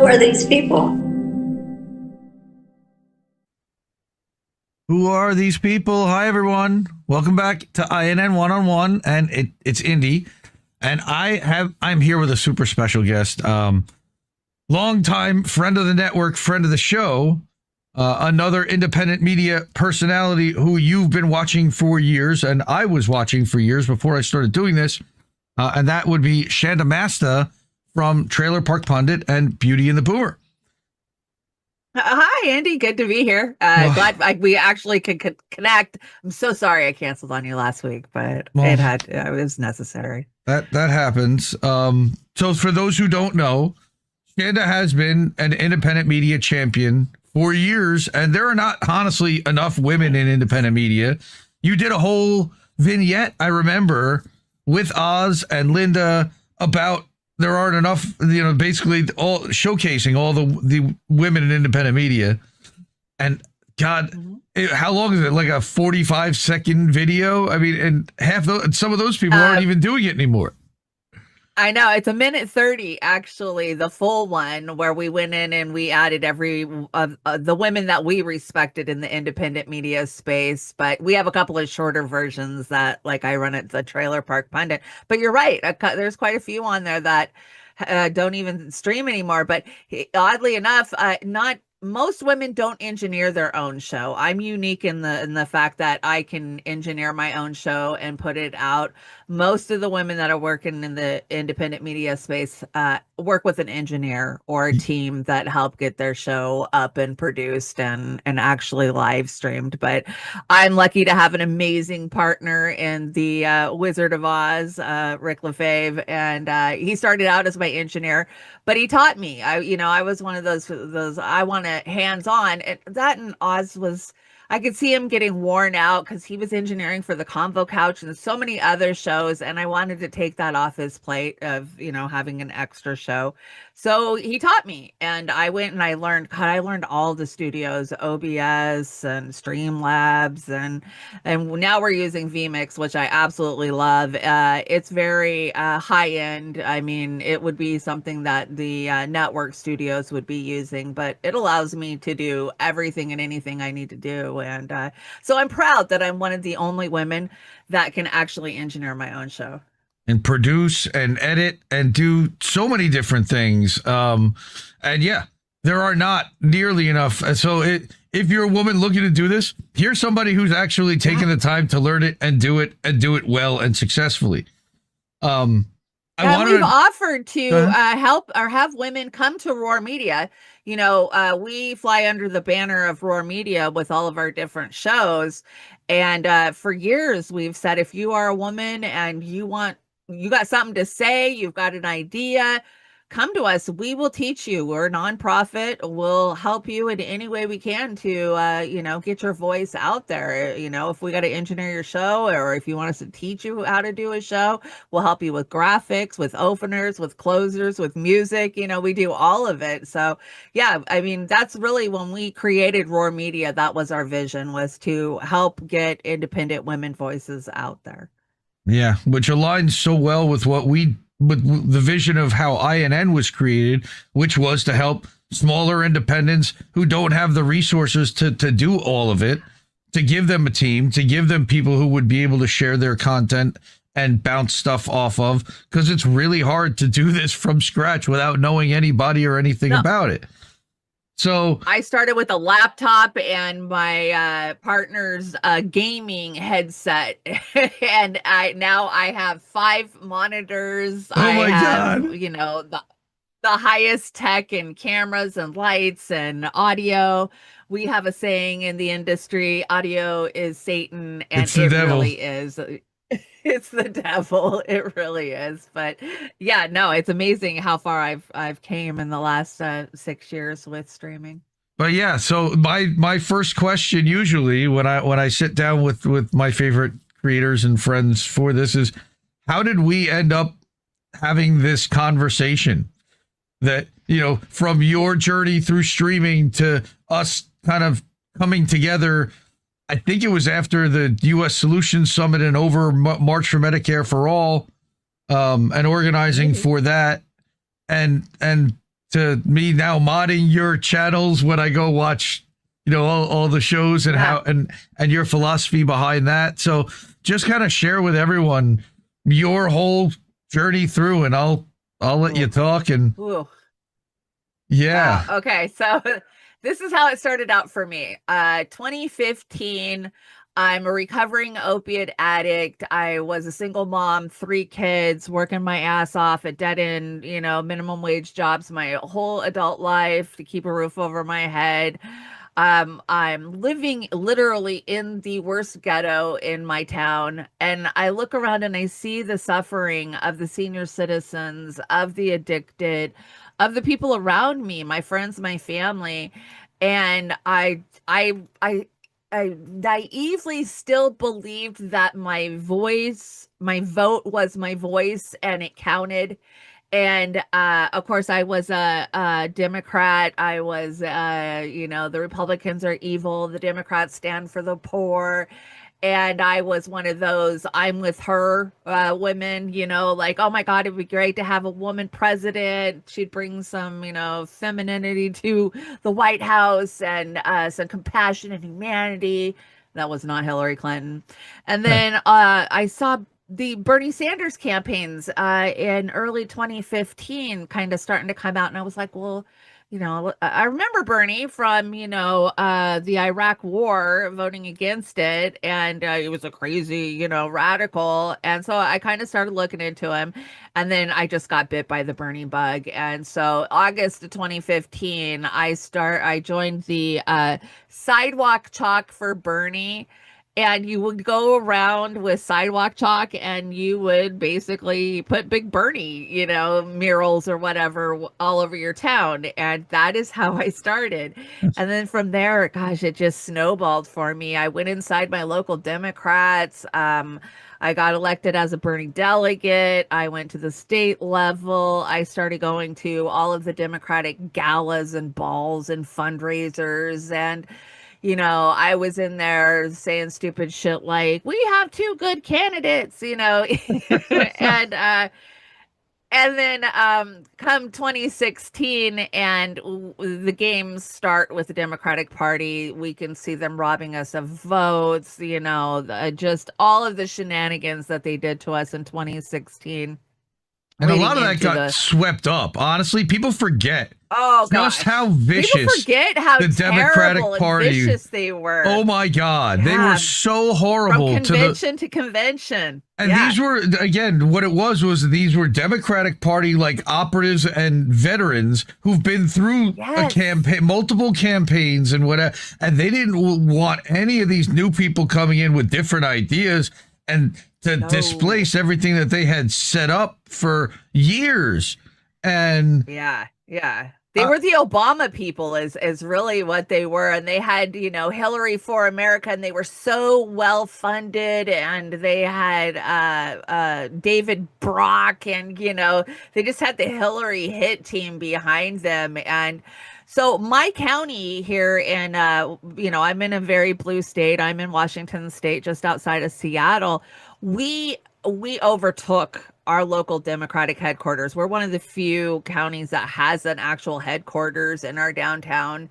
are these people? Who are these people? Hi, everyone. Welcome back to INN One-on-One, and it's Indy. And I'm here with a super special guest, longtime friend of the network, friend of the show, another independent media personality who you've been watching for years, and I was watching for years before I started doing this, and that would be Chanda Masta from Trailer Park Pundit and Beauty and the Boomer. Hi, Andy. Good to be here. Glad we actually could connect. I'm so sorry I canceled on you last week, but it was necessary. That happens. So for those who don't know, Chanda has been an independent media champion for years, and there are not honestly enough women in independent media. You did a whole vignette, I remember, with Oz and Linda about there aren't enough, basically all showcasing all the women in independent media. And God, how long is it? Like a 45-second video? I mean, and some of those people aren't even doing it anymore. I know, it's 1:30, actually, the full one, where we went in and we added every the women that we respected in the independent media space. But we have a couple of shorter versions that, like, I run at the Trailer Park Pundit. But you're right, there's quite a few on there that don't even stream anymore. But oddly enough, not most women don't engineer their own show. I'm unique in the fact that I can engineer my own show and put it out. Most of the women that are working in the independent media space work with an engineer or a team that help get their show up and produced and actually live streamed. But I'm lucky to have an amazing partner in the Wizard of Oz, Rick LaFave, and he started out as my engineer, but he taught me. I was one of those I want to hands-on, and that in Oz was, I could see him getting worn out because he was engineering for the Convo Couch and so many other shows, and I wanted to take that off his plate of having an extra show. So he taught me, and I went and I learned all the studios, OBS and Streamlabs, and now we're using vMix, which I absolutely love. It's very high end. I mean, it would be something that the network studios would be using, but it allows me to do everything and anything I need to do. And so I'm proud that I'm one of the only women that can actually engineer my own show and produce and edit and do so many different things. And yeah, there are not nearly enough. So if you're a woman looking to do this, here's somebody who's actually taken the time to learn it and do it well and successfully. We've offered to help or have women come to Roar Media. We fly under the banner of Roar Media with all of our different shows. And for years, we've said, if you are a woman and you got something to say, you've got an idea, come to us. We will teach you. We're a nonprofit. We'll help you in any way we can to, get your voice out there. If we got to engineer your show, or if you want us to teach you how to do a show, we'll help you with graphics, with openers, with closers, with music. We do all of it. So yeah, I mean, that's really when we created Roar Media, that was our vision, was to help get independent women voices out there. Yeah, which aligns so well with with the vision of how INN was created, which was to help smaller independents who don't have the resources to do all of it, to give them a team, to give them people who would be able to share their content and bounce stuff off of, because it's really hard to do this from scratch without knowing anybody or anything about it. So I started with a laptop and my partner's gaming headset, and I have 5 monitors. Oh my God! The highest tech in cameras and lights and audio. We have a saying in the industry: audio is Satan, and it really is. It's the devil. It really is. But yeah, no, it's amazing how far I've came in the last 6 years with streaming. But yeah, so my first question usually when I sit down with my favorite creators and friends for this is, how did we end up having this conversation? That, from your journey through streaming to us kind of coming together. I think it was after the U.S. Solutions Summit and over March for Medicare for All, and organizing for that, and to me now modding your channels when I go watch, all the shows and how and your philosophy behind that. So just kind of share with everyone your whole journey through, and I'll let you talk. And yeah. Okay, so this is how it started out for me. 2015. I'm a recovering opiate addict. I was a single mom, 3 kids, working my ass off at dead end, minimum wage jobs my whole adult life to keep a roof over my head. I'm living literally in the worst ghetto in my town, and I look around and I see the suffering of the senior citizens, of the addicted, of the people around me, my friends, my family, and I naively still believed that my vote was my voice and it counted. And of course, I was a Democrat. I was, the Republicans are evil. The Democrats stand for the poor. And I was one of those I'm with her women, like, oh my God, it'd be great to have a woman president. She'd bring some, femininity to the White House and some compassion and humanity. That was not Hillary Clinton. And then I saw the Bernie Sanders campaigns in early 2015 kind of starting to come out. And I was like, well, I remember Bernie from, the Iraq war, voting against it. And he was a crazy, radical. And so I kind of started looking into him. And then I just got bit by the Bernie bug. And so August of 2015, I joined the Sidewalk Chalk for Bernie. And you would go around with sidewalk chalk and you would basically put Big Bernie, murals or whatever all over your town. And that is how I started. And then from there, gosh, it just snowballed for me. I went inside my local Democrats. I got elected as a Bernie delegate. I went to the state level. I started going to all of the Democratic galas and balls and fundraisers. And I was in there saying stupid shit like, we have 2 good candidates, and then come 2016 and the games start with the Democratic Party. We can see them robbing us of votes, just all of the shenanigans that they did to us in 2016. And a lot of that got swept up. Honestly, people forget. Oh, just how vicious. People forget how the Democratic Party, vicious they were. Oh my God, they were so horrible. From convention to convention. And these were, again, what it was these were Democratic Party like operatives and veterans who've been through a campaign, multiple campaigns and whatever, and they didn't want any of these new people coming in with different ideas and to displace everything that they had set up for years. And they were the Obama people is really what they were. And they had, Hillary for America, and they were so well funded, and they had David Brock, and, they just had the Hillary hit team behind them. And so my county here in, I'm in a very blue state. I'm in Washington State, just outside of Seattle. We overtook our local Democratic headquarters. We're one of the few counties that has an actual headquarters in our downtown,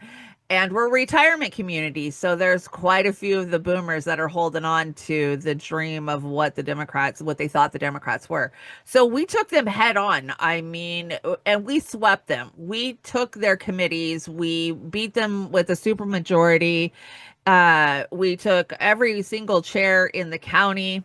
and we're a retirement community. So there's quite a few of the boomers that are holding on to the dream of what they thought the Democrats were. So we took them head on. And we swept them. We took their committees. We beat them with a supermajority. We took every single chair in the county.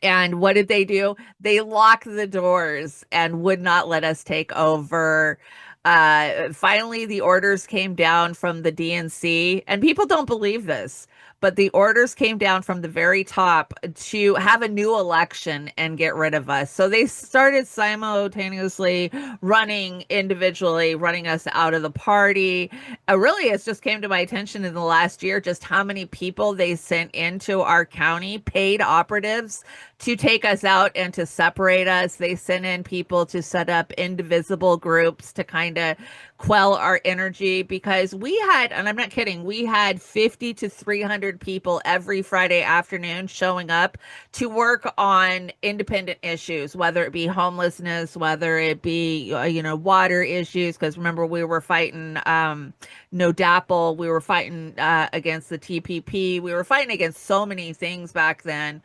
And what did they do? They locked the doors and would not let us take over. Finally, the orders came down from the DNC, and people don't believe this, but the orders came down from the very top to have a new election and get rid of us. So they started simultaneously running us out of the party. Really, it's just came to my attention in the last year just how many people they sent into our county, paid operatives, to take us out and to separate us. They sent in people to set up indivisible groups to kind of quell our energy, because we had, and I'm not kidding, we had 50 to 300 100 people every Friday afternoon showing up to work on independent issues, whether it be homelessness, whether it be, water issues. Because remember, we were fighting no DAPL, we were fighting against the TPP, we were fighting against so many things back then.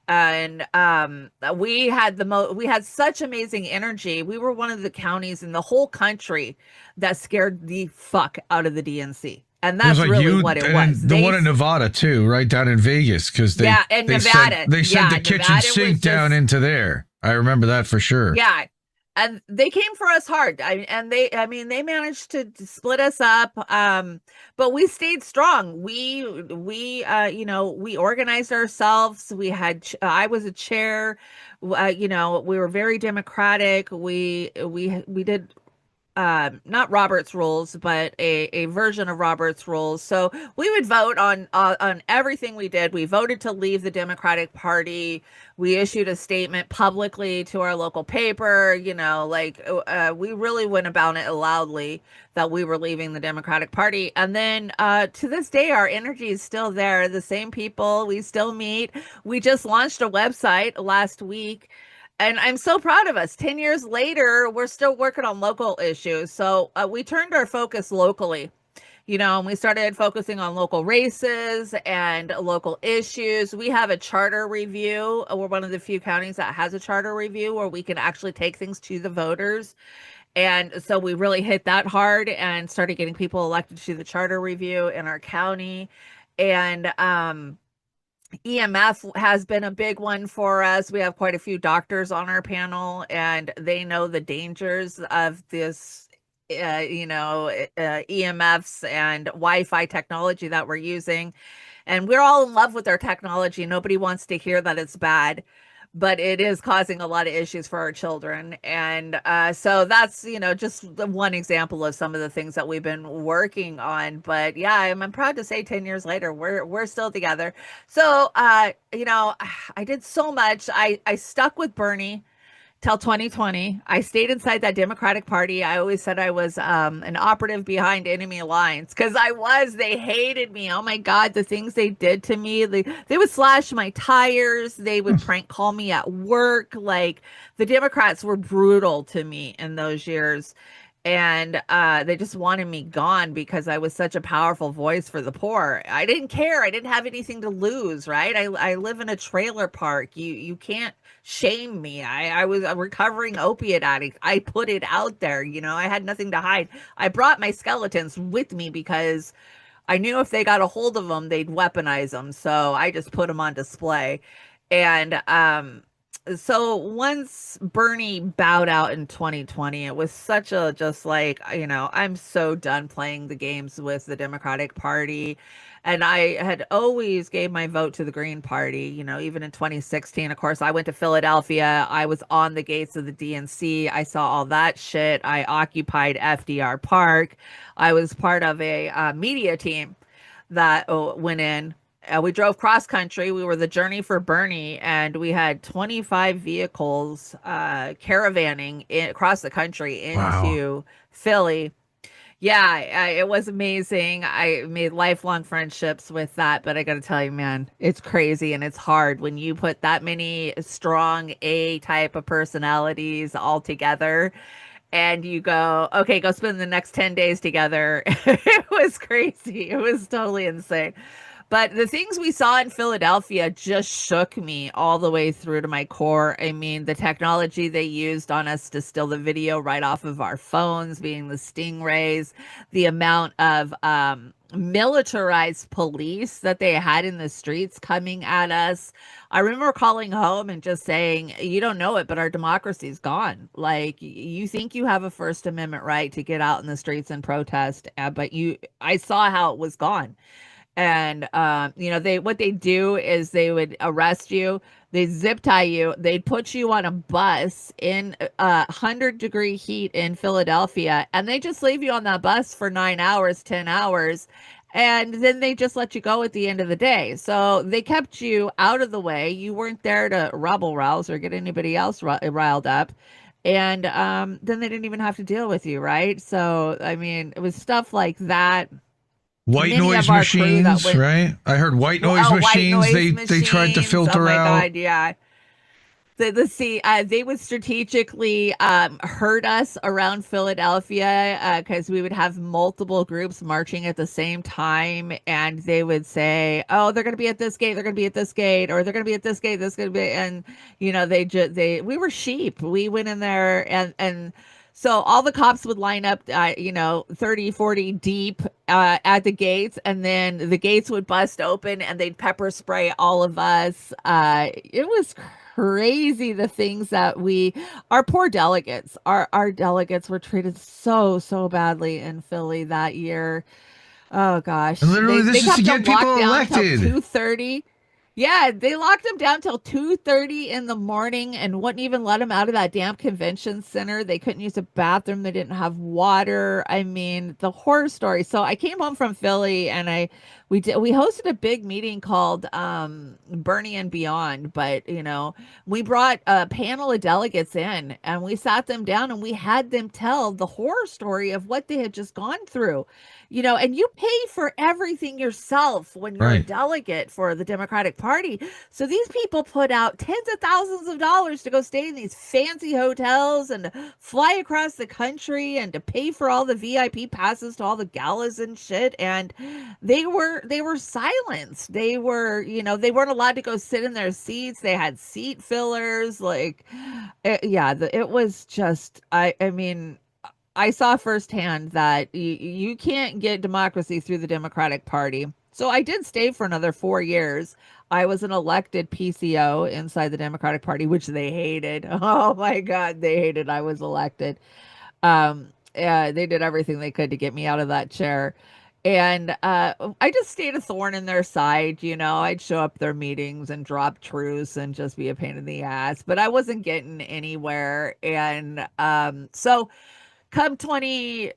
And we had such amazing energy. We were one of the counties in the whole country that scared the fuck out of the DNC. And It was that's like really you what it and was. the one in Nevada too, right down in Vegas, because Yeah, in Nevada. they sent the kitchen Nevada sink down into there. I remember that for sure. Yeah, and they came for us hard. They managed to split us up. But we stayed strong. We organized ourselves. I was a chair. We were very democratic. We did not Robert's rules, but a version of Robert's rules. So we would vote on everything we did. We voted to leave the Democratic Party. We issued a statement publicly to our local paper. We really went about it loudly that we were leaving the Democratic Party. And then to this day, our energy is still there. The same people, we still meet. We just launched a website last week. And I'm so proud of us. 10 years later, we're still working on local issues. So we turned our focus locally, and we started focusing on local races and local issues. We have a charter review. We're one of the few counties that has a charter review where we can actually take things to the voters. And so we really hit that hard and started getting people elected to the charter review in our county. And EMF has been a big one for us. We have quite a few doctors on our panel, and they know the dangers of this, EMFs and Wi-Fi technology that we're using. And we're all in love with our technology. Nobody wants to hear that it's bad, but it is causing a lot of issues for our children. And so that's, just one example of some of the things that we've been working on. But yeah, I'm proud to say 10 years later, we're still together. So, I did so much. I stuck with Bernie till 2020. I stayed inside that Democratic Party. I always said I was an operative behind enemy lines because they hated me. Oh my God, the things they did to me. They would slash my tires. They would prank call me at work. Like, the Democrats were brutal to me in those years. And they just wanted me gone because I was such a powerful voice for the poor. I didn't care. I didn't have anything to lose, right? I live in a trailer park. You can't shame me. I was a recovering opiate addict. I put it out there. I had nothing to hide. I brought my skeletons with me because I knew if they got a hold of them, they'd weaponize them. So I just put them on display. And so once Bernie bowed out in 2020, it was such a I'm so done playing the games with the Democratic Party. And I had always gave my vote to the Green Party, even in 2016. Of course, I went to Philadelphia. I was on the gates of the DNC. I saw all that shit. I occupied FDR Park. I was part of a media team that went in. We drove cross country. We were the Journey for Bernie, and we had 25 vehicles caravanning across the country into Philly. Yeah, it was amazing. I made lifelong friendships with that, but I got to tell you, man, it's crazy and it's hard when you put that many strong A type of personalities all together and you go, okay, go spend the next 10 days together. It was crazy. It was totally insane. But the things we saw in Philadelphia just shook me all the way through to my core. I mean, the technology they used on us to steal the video right off of our phones, being the stingrays, the amount of militarized police that they had in the streets coming at us. I remember calling home and just saying, you don't know it, but our democracy's gone. Like, you think you have a First Amendment right to get out in the streets and protest, but I saw how it was gone. And what they do is they would arrest you, they zip tie you, they'd put you on a bus in 100-degree heat in Philadelphia, and they just leave you on that bus for 9 hours, 10 hours, and then they just let you go at the end of the day. So they kept you out of the way. You weren't there to rebel rouse or get anybody else riled up. And then they didn't even have to deal with you, right? So, I mean, it was stuff like that. White many noise of our crew that machines, went. right? I heard white noise Oh, white machines. noise They tried to machines. Oh filter my out. God, yeah. Let's see. They would strategically herd us around Philadelphia because we would have multiple groups marching at the same time, and they would say, "Oh, they're going to be at this gate. They're going to be at this gate, or they're going to be at this gate. This going to be." And we were sheep. We went in there, and so all the cops would line up, 30, 40 deep at the gates, and then the gates would bust open, and they'd pepper spray all of us. It was crazy the things that our poor delegates, our delegates were treated so badly in Philly that year. Oh And gosh, literally, they this is to kept them get locked people down till elected. 2:30. Yeah, they locked them down till 2:30 in the morning and wouldn't even let them out of that damn convention center. They couldn't use a bathroom. They didn't have water. I mean, the horror story. So I came home from Philly and we hosted a big meeting called Bernie and Beyond, but we brought a panel of delegates in and we sat them down and we had them tell the horror story of what they had just gone through. And you pay for everything yourself when you're a Right. delegate for the Democratic Party. So these people put out tens of thousands of dollars to go stay in these fancy hotels and fly across the country and to pay for all the VIP passes to all the galas and shit. And they were silenced. They weren't allowed to go sit in their seats. They had seat fillers. Like, it was just, I mean, I saw firsthand that you can't get democracy through the Democratic Party. So I did stay for another 4 years. I was an elected PCO inside the Democratic Party, which they hated. Oh my God, they hated I was elected. Yeah, they did everything they could to get me out of that chair. And I just stayed a thorn in their side. I'd show up their meetings and drop truce and just be a pain in the ass, but I wasn't getting anywhere. And so come 18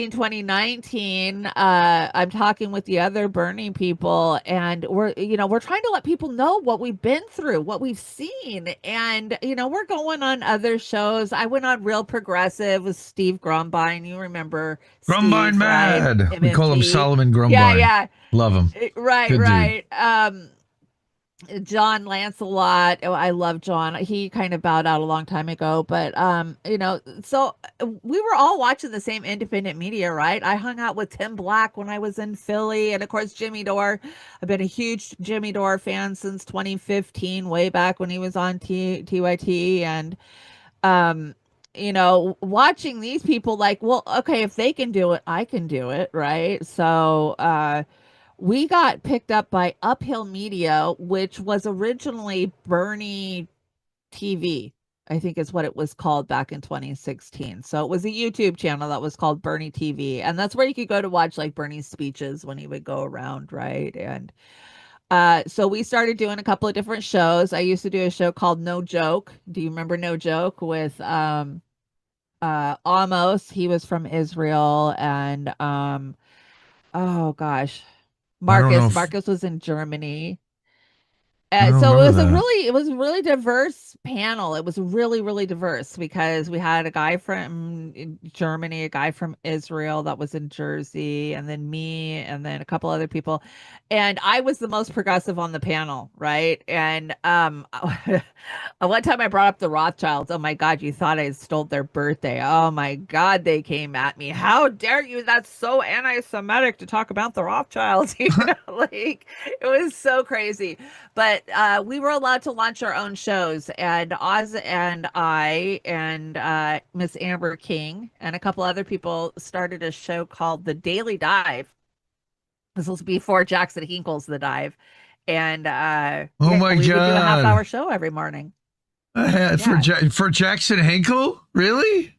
2019, I'm talking with the other Bernie people, and we're trying to let people know what we've been through, what we've seen. And we're going on other shows. I went on Real Progressive with Steve Grumbine. You remember Grumbine Steve, right? mad. We call him MMP. Solomon Yeah, Grumbine. yeah. Love him. Right, Good dude. right. John Lancelot. Oh, I love John. He kind of bowed out a long time ago, but so we were all watching the same independent media, right? I hung out with Tim Black when I was in Philly, and of course Jimmy Dore. I've been a huge Jimmy Dore fan since 2015, way back when he was on TYT, and watching these people like, well, okay, if they can do it, I can do it, right? So we got picked up by Uphill Media, which was originally Bernie TV, I think is what it was called back in 2016. So it was a YouTube channel that was called Bernie TV. And that's where you could go to watch like Bernie's speeches when he would go around, right? And so we started doing a couple of different shows. I used to do a show called No Joke. Do you remember No Joke with Amos? He was from Israel, and oh gosh, I don't know Marcus. if Marcus was in Germany. I don't So remember that. it was a really diverse panel. It was really diverse because we had a guy from Germany, a guy from Israel that was in Jersey, and then me, and then a couple other people. And I was the most progressive on the panel, right? And one time I brought up the Rothschilds. Oh my God, you thought I stole their birthday. Oh my God, they came at me. How dare you? That's so anti-Semitic to talk about the Rothschilds. Like it was so crazy. But we were allowed to launch our own shows, and Oz and I and Miss Amber King and a couple other people started a show called The Daily Dive. This was before Jackson Hinkle's The Dive, and Oh yeah, my we would do a half God. hour show every morning. I had Yeah. For Jackson Hinkle? Really?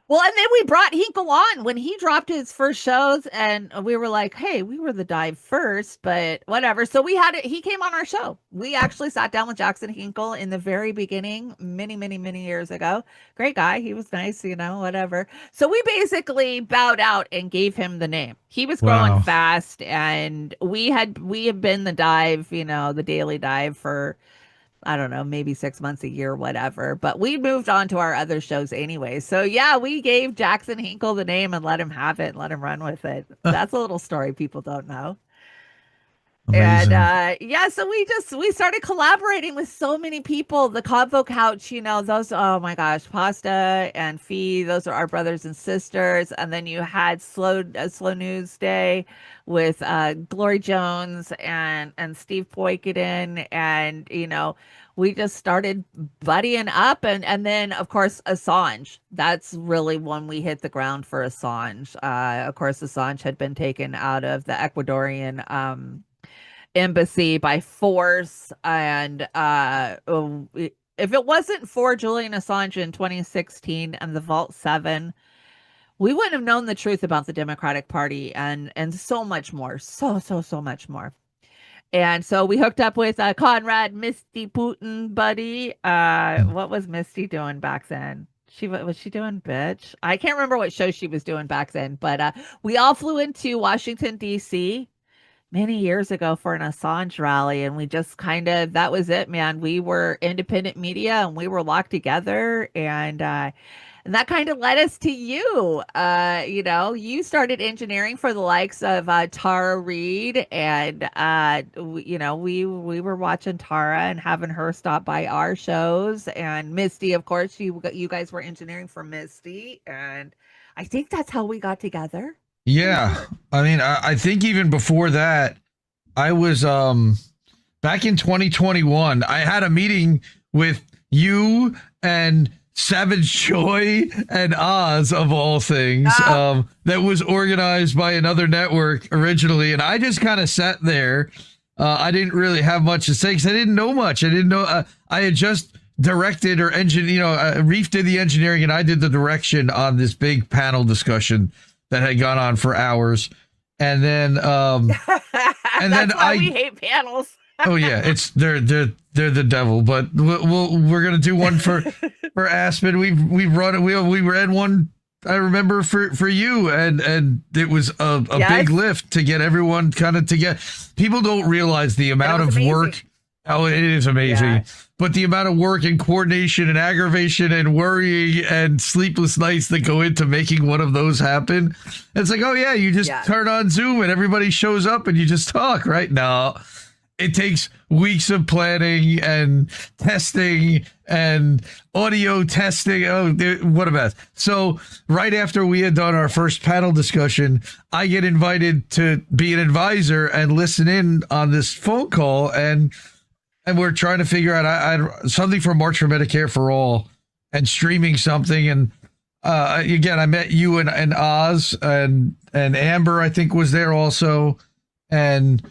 Well, and then we brought Hinkle on when he dropped his first shows, and we were like, "Hey, we were the dive first, but whatever." So we had it. He came on our show. We actually sat down with Jackson Hinkle in the very beginning, many years ago. Great guy. He was nice, whatever. So we basically bowed out and gave him the name. He was growing Wow. fast, and we have been the dive, the daily dive for I don't know, maybe 6 months, a year, whatever. But we moved on to our other shows anyway. So yeah, we gave Jackson Hinkle the name and let him have it and let him run with it. That's a little story people don't know. And Amazing. yeah, so we started collaborating with so many people. The Convo Couch, those, oh my gosh, Pasta and Fee, those are our brothers and sisters. And then you had Slow News Day with Glory Jones and Steve Poikoden, and we just started buddying up, and then of course Assange. That's really when we hit the ground for Assange. Of course, Assange had been taken out of the Ecuadorian embassy by force, and if it wasn't for Julian Assange in 2016 and the Vault 7, we wouldn't have known the truth about the Democratic Party and so much more, so much more. And so we hooked up with Conrad Misty Putin, buddy. What was Misty doing back then? Was she doing bitch? I can't remember what show she was doing back then, but we all flew into Washington, D.C. many years ago for an Assange rally, and we just that was it, man. We were independent media and we were locked together, and that kind of led us to you. You started engineering for the likes of Tara Reid, and we were watching Tara and having her stop by our shows, and Misty, of course, you guys were engineering for Misty, and I think that's how we got together. Yeah. I mean, I think even before that, I was back in 2021, I had a meeting with you and Savage Joy and Oz, of all things, that was organized by another network originally. And I just kind of sat there. I didn't really have much to say because I didn't know much. I didn't know. I had just directed or Reef did the engineering and I did the direction on this big panel discussion that had gone on for hours. And then and that's why we hate panels. Oh yeah, they're the devil. But we're gonna do one for Aspen. We've run it. We ran one. I remember for you, and it was a big lift to get everyone kind of together. People don't realize the amount of work. Oh, it is amazing. Yeah. But the amount of work and coordination and aggravation and worrying and sleepless nights that go into making one of those happen. It's like, oh yeah, you just turn on Zoom and everybody shows up and you just talk, right? No, it takes weeks of planning and testing and audio testing. Oh, what a mess. So right after we had done our first panel discussion, I get invited to be an advisor and listen in on this phone call, and we're trying to figure out something for March for Medicare for All and streaming something. And again, I met you and Oz and Amber, I think, was there also. And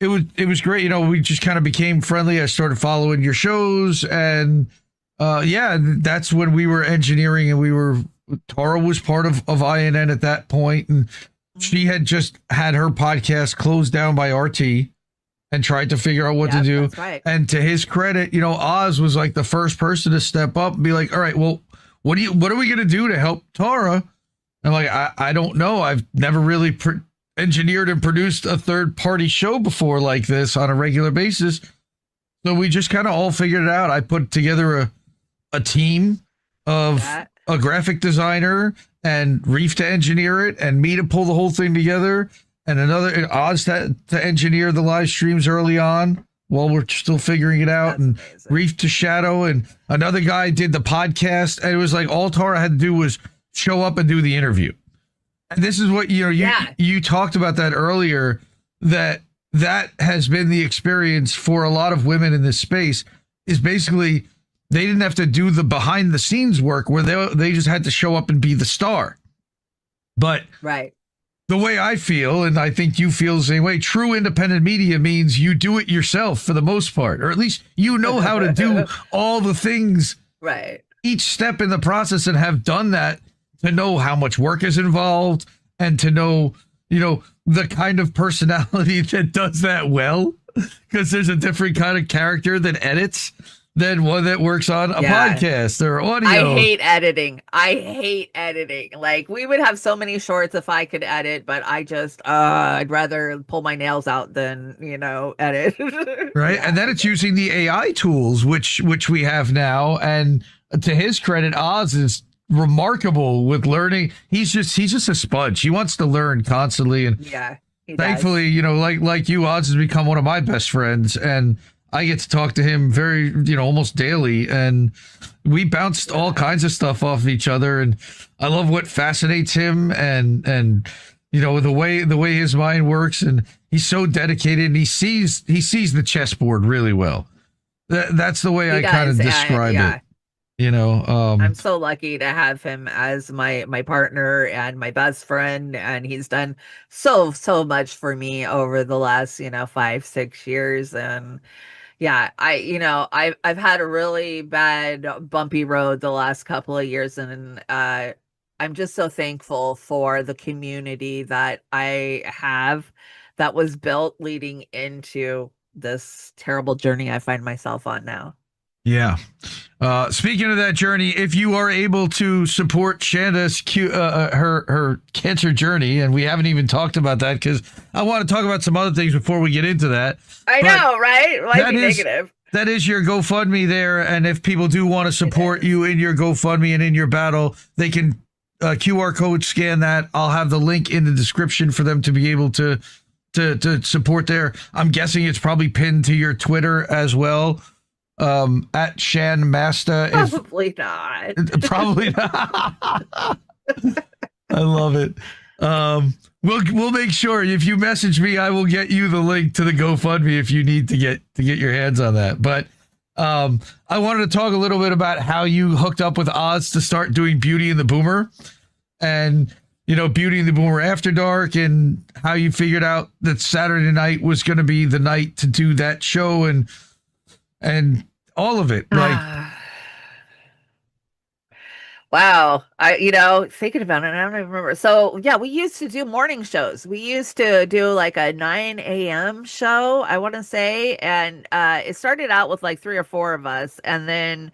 it was great. We just kind of became friendly. I started following your shows. And that's when we were engineering, and Tara was part of INN at that point. And she had just had her podcast closed down by RT. And tried to figure out what to do. That's right. And to his credit, Oz was like the first person to step up and be like, all right, well, what are we going to do to help Tara? I'm like, I don't know. I've never really engineered and produced a third party show before like this on a regular basis. So we just kind of all figured it out. I put together a team of a graphic designer and Reef to engineer it and me to pull the whole thing together. And another Oz to engineer the live streams early on while we're still figuring it out. That's and amazing. Reef to shadow, and another guy did the podcast. And it was like all Tara had to do was show up and do the interview. And this is what, you talked about that earlier, that has been the experience for a lot of women in this space, is basically they didn't have to do the behind the scenes work where they just had to show up and be the star. But right. The way I feel, and I think you feel the same way, true independent media means you do it yourself for the most part, or at least you know how to do all the things, right? Each step in the process, and have done that to know how much work is involved and to know, the kind of personality that does that well, because there's a different kind of character that edits. than one that works on a Yeah. podcast or I audio. hate editing. I hate editing. Like we would have so many shorts if I could edit, but I just I'd rather pull my nails out than, edit. Right. Yeah, And then I it's get using the AI tools, which we have now. And to his credit, Oz is remarkable with learning. He's just a sponge. He wants to learn constantly. And Yeah, he does. thankfully, like you, Oz has become one of my best friends. And I get to talk to him very, almost daily. And we bounced all Yeah. kinds of stuff off of each other. And I love what fascinates him and the way his mind works, and he's so dedicated, and he sees the chessboard really well. That's the way He I kind of does. describe it. Yeah. You know, I'm so lucky to have him as my partner and my best friend, and he's done so much for me over the last 5-6 years. And yeah, I've had a really bad bumpy road the last couple of years, and I'm just so thankful for the community that I have that was built leading into this terrible journey I find myself on now. yeah. Speaking of that journey, if you are able to support Shanda's her cancer journey, and we haven't even talked about that because I want to talk about some other things before we get into that. I But know, right? It might be is negative. that is your GoFundMe there, and if people do want to support you in your GoFundMe and in your battle, they can QR code scan that. I'll have the link in the description for them to be able to support there. I'm guessing it's probably pinned to your Twitter as well. At Chanda Masta. Probably not. Probably not. I love it. We'll make sure if you message me, I will get you the link to the GoFundMe if you need to get your hands on that. But I wanted to talk a little bit about how you hooked up with Oz to start doing Beauty and the Boomer, and Beauty and the Boomer After Dark, and how you figured out that Saturday night was going to be the night to do that show, and all of it. Like, Wow. Thinking about it, I don't even remember. So, yeah, we used to do morning shows. We used to do like a 9 a.m. show, I want to say. And it started out with like three or four of us. And then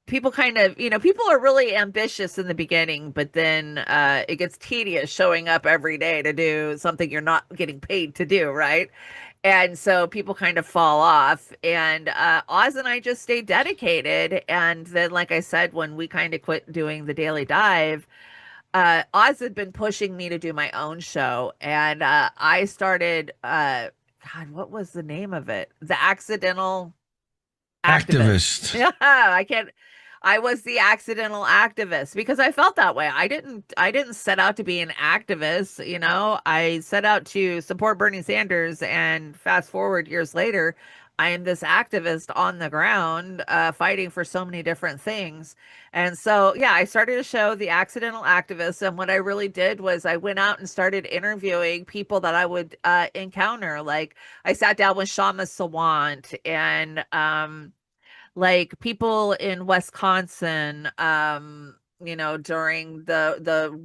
people kind of, people are really ambitious in the beginning, but then it gets tedious showing up every day to do something you're not getting paid to do, right? And so people kind of fall off. And Oz and I just stayed dedicated. And then, like I said, when we kind of quit doing the Daily Dive, Oz had been pushing me to do my own show. And I started, God, what was the name of it? The Accidental Activist. activist. Yeah, I was the accidental activist because I felt that way. I didn't set out to be an activist, I set out to support Bernie Sanders, and fast forward years later, I am this activist on the ground, fighting for so many different things. And so, yeah, I started a show, The Accidental Activist, and what I really did was I went out and started interviewing people that I would encounter. Like I sat down with Shama Sawant and like people in Wisconsin, during the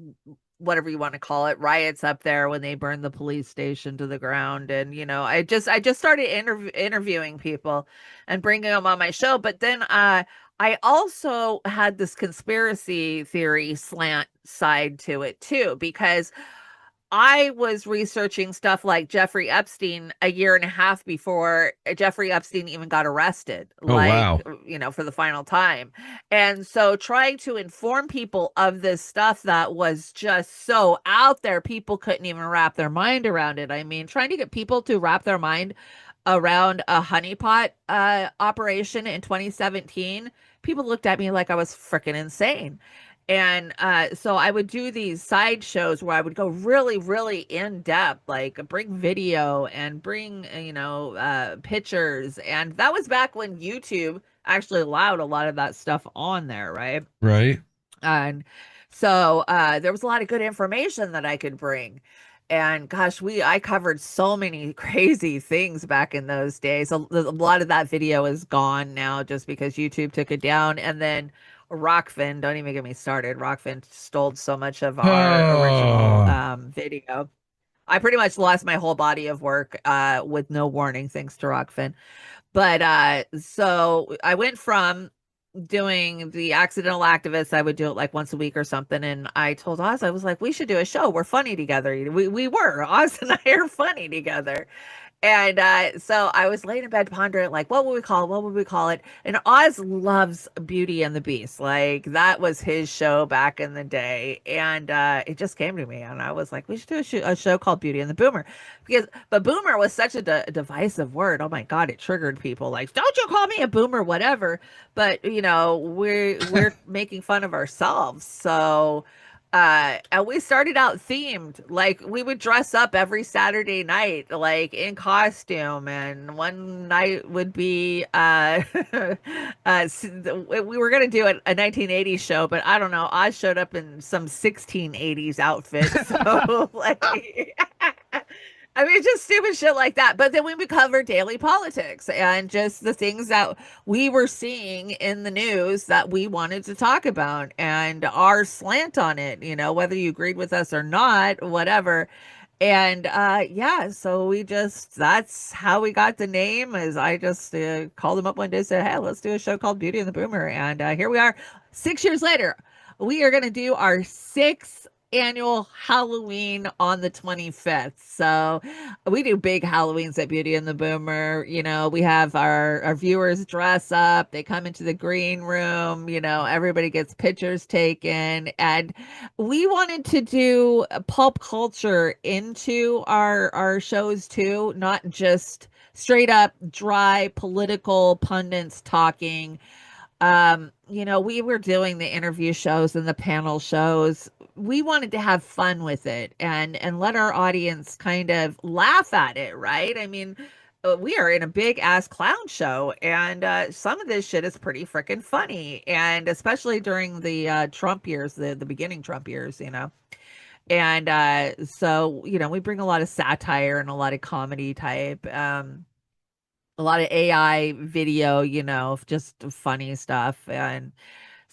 whatever you want to call it, riots up there when they burned the police station to the ground. And I just started interviewing people and bringing them on my show. But then I also had this conspiracy theory slant side to it too, because I was researching stuff like Jeffrey Epstein a year and a half before Jeffrey Epstein even got arrested, Oh, wow. for the final time. And so trying to inform people of this stuff that was just so out there, people couldn't even wrap their mind around it. I mean, trying to get people to wrap their mind around a honeypot operation in 2017, people looked at me like I was freaking insane. And so I would do these side shows where I would go really, really in depth, like bring video and bring, pictures. And that was back when YouTube actually allowed a lot of that stuff on there, right? Right. And so there was a lot of good information that I could bring. And gosh, I covered so many crazy things back in those days. A lot of that video is gone now just because YouTube took it down. And then Rockfin, don't even get me started. Rockfin stole so much of our original video. I pretty much lost my whole body of work with no warning, thanks to Rockfin. But so I went from doing the accidental activist. I would do it like once a week or something. And I told Oz, I was like, we should do a show. We're funny together. We were. Oz and I are funny together. And so I was laying in bed pondering, like, what would we call it? What would we call it? And Oz loves Beauty and the Beast. Like, that was his show back in the day. And it just came to me. And I was like, we should do a show called Beauty and the Boomer. But boomer was such a divisive word. Oh my God, it triggered people. Like, don't you call me a boomer, whatever. But, we're making fun of ourselves. So and we started out themed. Like, we would dress up every Saturday night like in costume, and one night would be we were going to do a 1980s show, but I don't know, Oz showed up in some 1680s outfit. So like I mean, just stupid shit like that. But then we would cover daily politics and just the things that we were seeing in the news that we wanted to talk about and our slant on it, whether you agreed with us or not, whatever. And yeah, so that's how we got the name. Is I just called him up one day and said, hey, let's do a show called Beauty and the Boomer. And here we are 6 years later. We are going to do our sixth annual Halloween on the 25th. So we do big Halloweens at Beauty and the Boomer. We have our viewers dress up, they come into the green room, everybody gets pictures taken. And we wanted to do pulp culture into our shows too, not just straight up dry political pundits talking. We were doing the interview shows and the panel shows. We wanted to have fun with it and let our audience kind of laugh at it, right? I mean, we are in a big ass clown show, and some of this shit is pretty freaking funny, and especially during the Trump years, the beginning Trump years, And so, we bring a lot of satire and a lot of comedy type. A lot of AI video, just funny stuff. And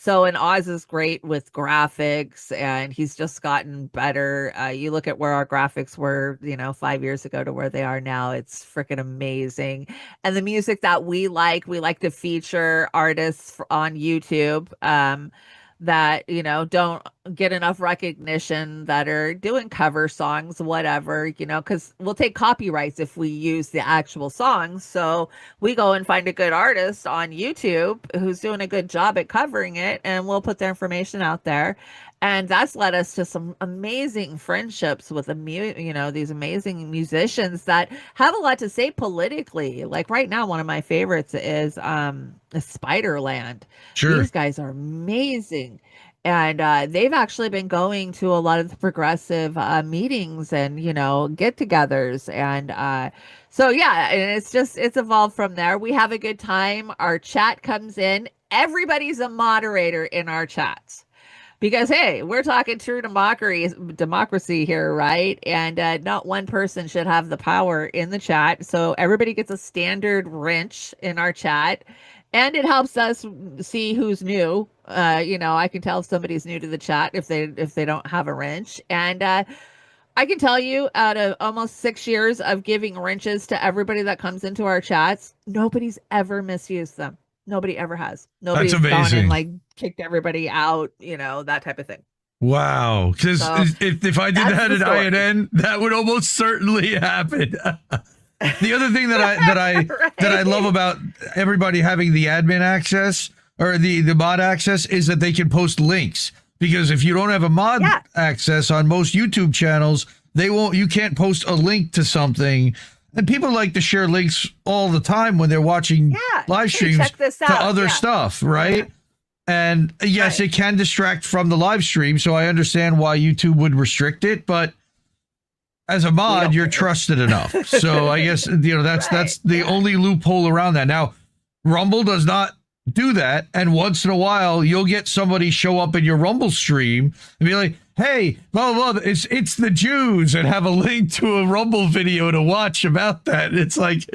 Oz is great with graphics, and he's just gotten better. You look at where our graphics were, 5 years ago to where they are now. It's freaking amazing. And the music that we like to feature artists on YouTube. That don't get enough recognition, that are doing cover songs, whatever, because we'll take copyrights if we use the actual songs. So we go and find a good artist on YouTube who's doing a good job at covering it, and we'll put their information out there. And that's led us to some amazing friendships with these amazing musicians that have a lot to say politically. Like right now, one of my favorites is Spiderland. Sure. These guys are amazing. And they've actually been going to a lot of the progressive meetings and, get-togethers. And so, yeah, and it's evolved from there. We have a good time. Our chat comes in. Everybody's a moderator in our chats. Because, hey, we're talking true democracy here, right? And not one person should have the power in the chat. So everybody gets a standard wrench in our chat. And it helps us see who's new. I can tell if somebody's new to the chat if they don't have a wrench. And I can tell you, out of almost 6 years of giving wrenches to everybody that comes into our chats, nobody's ever misused them. Nobody ever has. Nobody's gone and like kicked everybody out, that type of thing. Wow. Because if I did that at INN, that would almost certainly happen. The other thing that I love about everybody having the admin access or the mod access is that they can post links. Because if you don't have a mod access on most YouTube channels, you can't post a link to something. And people like to share links all the time when they're watching live streams to other stuff, right? Yeah. And yes, it can distract from the live stream, so I understand why YouTube would restrict it, but as a mod, you're trusted enough. So I guess that's the only loophole around that. Now, Rumble does not do that, and once in a while you'll get somebody show up in your Rumble stream and be like, hey, blah, blah, blah, it's the Jews, and have a link to a Rumble video to watch about that. It's like,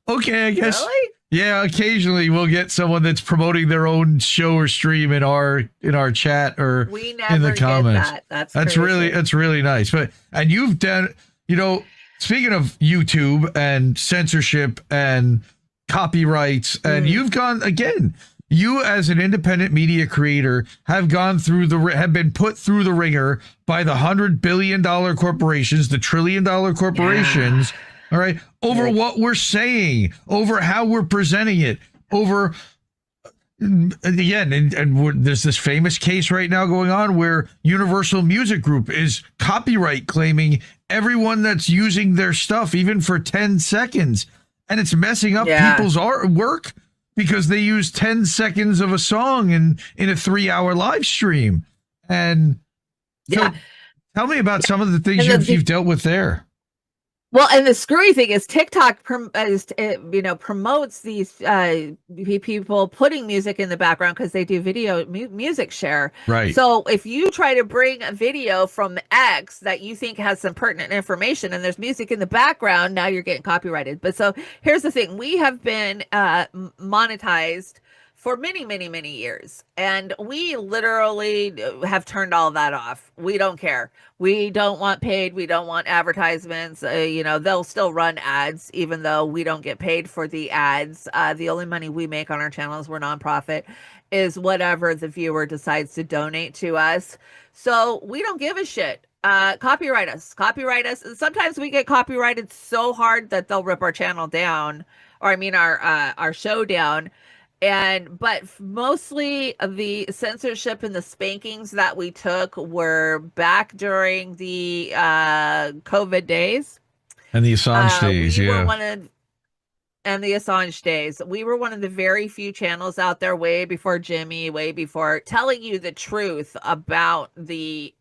okay, I guess. Really? Yeah, occasionally we'll get someone that's promoting their own show or stream in our chat or in the comments. Get that. That's really nice. And you've done, speaking of YouTube and censorship and copyrights, and you've gone again. You, as an independent media creator, have been put through the ringer by the $100 billion corporations, the $1 trillion corporations. All right, over what we're saying, over how we're presenting it, over again, and there's this famous case right now going on where Universal Music Group is copyright claiming everyone that's using their stuff, even for 10 seconds, and it's messing up people's artwork because they use 10 seconds of a song in a 3-hour live stream. And so tell me about some of the things you've dealt with there. Well, and the screwy thing is TikTok promotes these people putting music in the background because they do video music share. Right. So if you try to bring a video from X that you think has some pertinent information and there's music in the background, now you're getting copyrighted. But so here's the thing. We have been monetized for many, many, many years. And we literally have turned all that off. We don't care. We don't want paid. We don't want advertisements. They'll still run ads, even though we don't get paid for the ads. The only money we make on our channels, we're nonprofit, is whatever the viewer decides to donate to us. So we don't give a shit. Copyright us. And sometimes we get copyrighted so hard that they'll rip our channel down, or our show down. But mostly the censorship and the spankings that we took were back during the COVID days. And the Assange days, and the Assange days. We were one of the very few channels out there way before Jimmy, way before, telling you the truth about the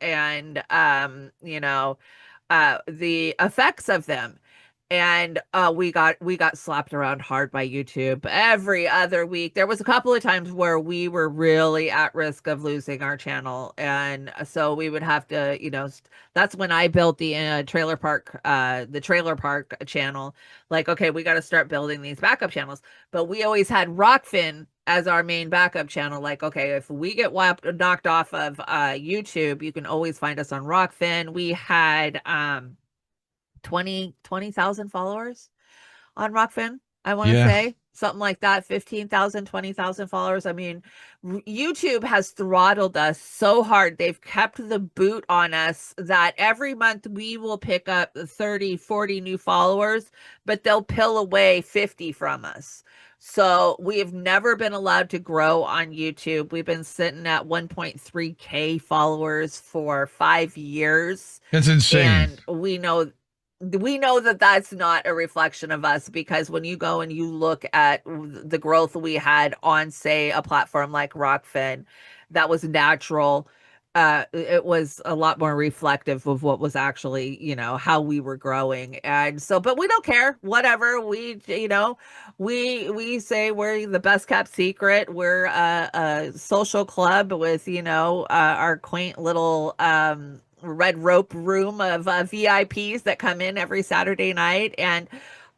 and the effects of them. And we got slapped around hard by YouTube every other week. There was a couple of times where we were really at risk of losing our channel, and so we would have to, that's when I built the trailer park channel. Like, okay, we got to start building these backup channels. But we always had Rockfin as our main backup channel. Like, okay, if we get knocked off of YouTube, you can always find us on Rockfin. We had 20,000 followers on Rockfin, I want to say something like that. 15,000, 20,000 followers. I mean, YouTube has throttled us so hard. They've kept the boot on us that every month we will pick up 30, 40 new followers, but they'll peel away 50 from us. So we have never been allowed to grow on YouTube. We've been sitting at 1.3K followers for 5 years. That's insane. And we know that that's not a reflection of us, because when you go and you look at the growth we had on, say, a platform like Rockfin, that was natural. It was a lot more reflective of what was actually, how we were growing. And so, but we don't care, whatever. We say we're the best kept secret. We're a social club with, our quaint little, red rope room of VIPs that come in every Saturday night, and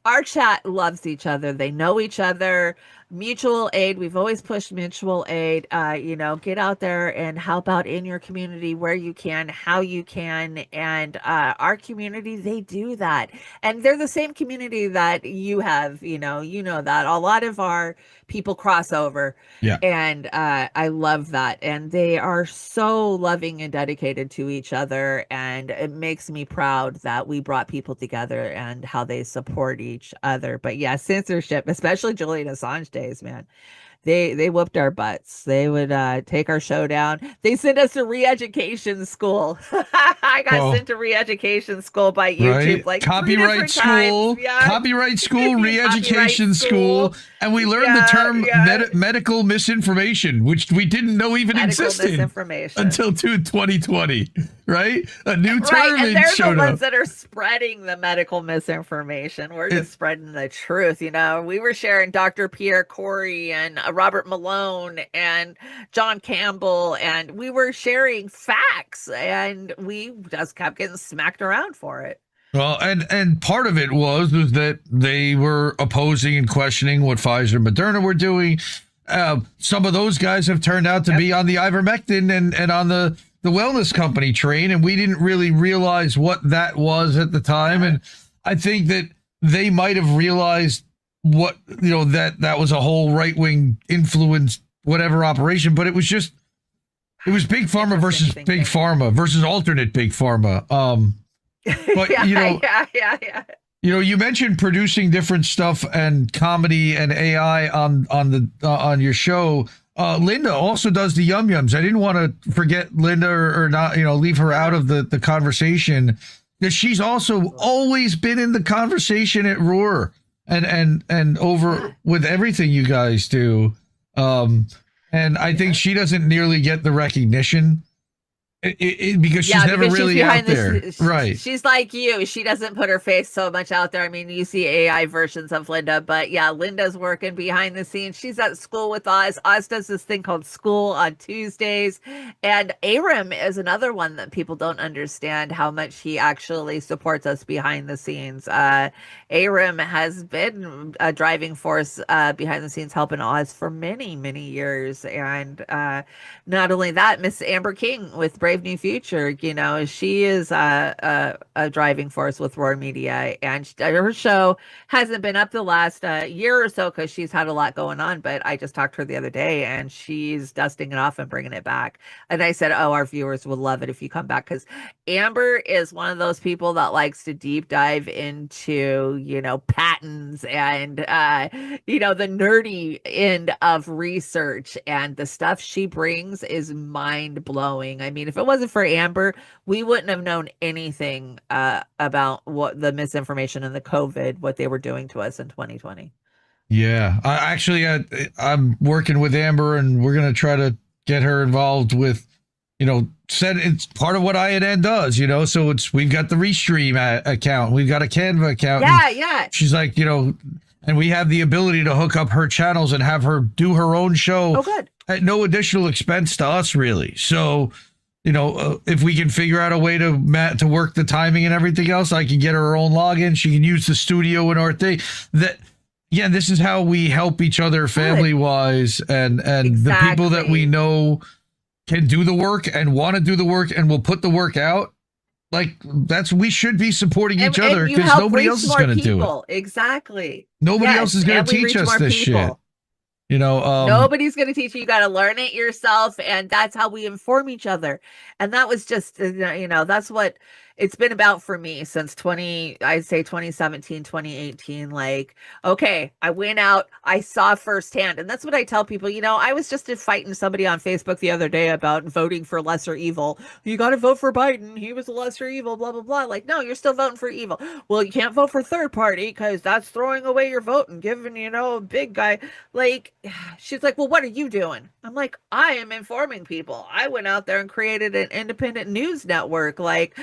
our chat loves each other. They know each other. Mutual aid. We've always pushed mutual aid. Get out there and help out in your community where you can, how you can. And our community, they do that. And they're the same community that you have, that a lot of our people cross over. Yeah. And I love that. And they are so loving and dedicated to each other. And it makes me proud that we brought people together and how they support each other. But yeah, censorship, especially Julian Assange days, man. They whooped our butts. They would take our show down. They sent us to re-education school. I got sent to re-education school by YouTube. Right? Like copyright school, copyright school, re-education school, and we learned the term medical misinformation, which we didn't know even existed until 2020. Right? A new term and they're showed the ones up. that are spreading the medical misinformation. We're just spreading the truth. We were sharing Dr. Pierre Corey and Robert Malone and John Campbell, and we were sharing facts, and we just kept getting smacked around for it. Well, and part of it was that they were opposing and questioning what Pfizer and Moderna were doing. Some of those guys have turned out to be on the ivermectin and on the wellness company train, and we didn't really realize what that was at the time. And I think that they might have realized what, that was a whole right-wing influence, whatever operation, but it was big pharma versus big pharma versus alternate big pharma. But yeah. You mentioned producing different stuff and comedy and AI on your show. Linda also does the Yum Yums. I didn't want to forget Linda or not, leave her out of the conversation, because she's also always been in the conversation at Roar and over with everything you guys do. And I think she doesn't nearly get the recognition because she's never really out there. Right. She's like you. She doesn't put her face so much out there. I mean, you see AI versions of Linda, but yeah, Linda's working behind the scenes. She's at school with Oz. Oz does this thing called School on Tuesdays. And Aram is another one that people don't understand how much he actually supports us behind the scenes. Aram has been a driving force behind the scenes helping Oz for many, many years. And not only that, Miss Amber King with Brave New Future, she is a driving force with Roar Media, and her show hasn't been up the last year or so because she's had a lot going on, but I just talked to her the other day and she's dusting it off and bringing it back. And I said, our viewers would love it if you come back, because Amber is one of those people that likes to deep dive into, patents and, the nerdy end of research, and the stuff she brings is mind blowing. I mean, if it wasn't for Amber, we wouldn't have known anything about what the misinformation and the COVID, what they were doing to us in 2020. Yeah, I'm working with Amber, and we're going to try to get her involved with, said it's part of what INN does, so we've got the Restream account, we've got a Canva account. Yeah. She's like, and we have the ability to hook up her channels and have her do her own show at no additional expense to us, really. So, if we can figure out a way to work the timing and everything else, I can get her own login. She can use the studio in our thing. This is how we help each other family wise, and the people that we know can do the work and want to do the work and will put the work out. Like, we should be supporting each other, because nobody else is going to do it. Exactly. Nobody else is going to teach us this shit. Nobody's going to teach you. You got to learn it yourself. And that's how we inform each other. And that was just, that's what it's been about for me since 2017, 2018. Like, okay, I went out, I saw firsthand. And that's what I tell people. I was just fighting somebody on Facebook the other day about voting for lesser evil. You got to vote for Biden. He was a lesser evil, blah, blah, blah. Like, no, you're still voting for evil. Well, you can't vote for third party because that's throwing away your vote and giving, a big guy. Like, she's like, well, what are you doing? I'm like, I am informing people. I went out there and created an independent news network. Like,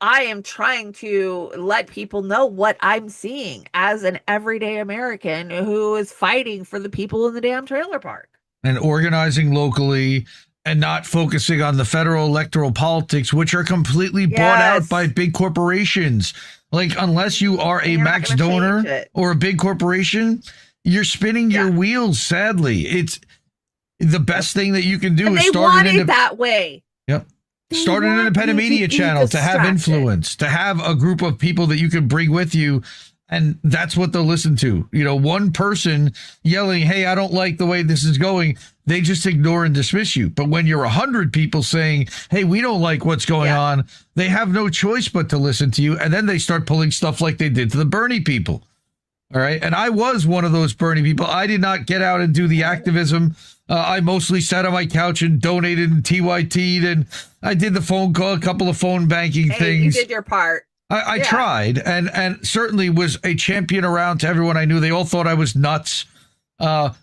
I am trying to let people know what I'm seeing as an everyday American who is fighting for the people in the damn trailer park. And organizing locally and not focusing on the federal electoral politics, which are completely bought out by big corporations. Like, unless you are a max donor or a big corporation, you're spinning your wheels, sadly. It's the best thing that you can do is start it that way. Yep. Start an independent media channel to have influence, to have a group of people that you can bring with you. And that's what they'll listen to. One person yelling, hey, I don't like the way this is going, they just ignore and dismiss you. But when you're 100 people saying, hey, we don't like what's going on, they have no choice but to listen to you. And then they start pulling stuff like they did to the Bernie people. All right. And I was one of those Bernie people. I did not get out and do the activism. I mostly sat on my couch and donated and TYT'd, and I did the phone call, a couple of phone banking things. You did your part. I tried, and certainly was a champion around to everyone I knew. They all thought I was nuts.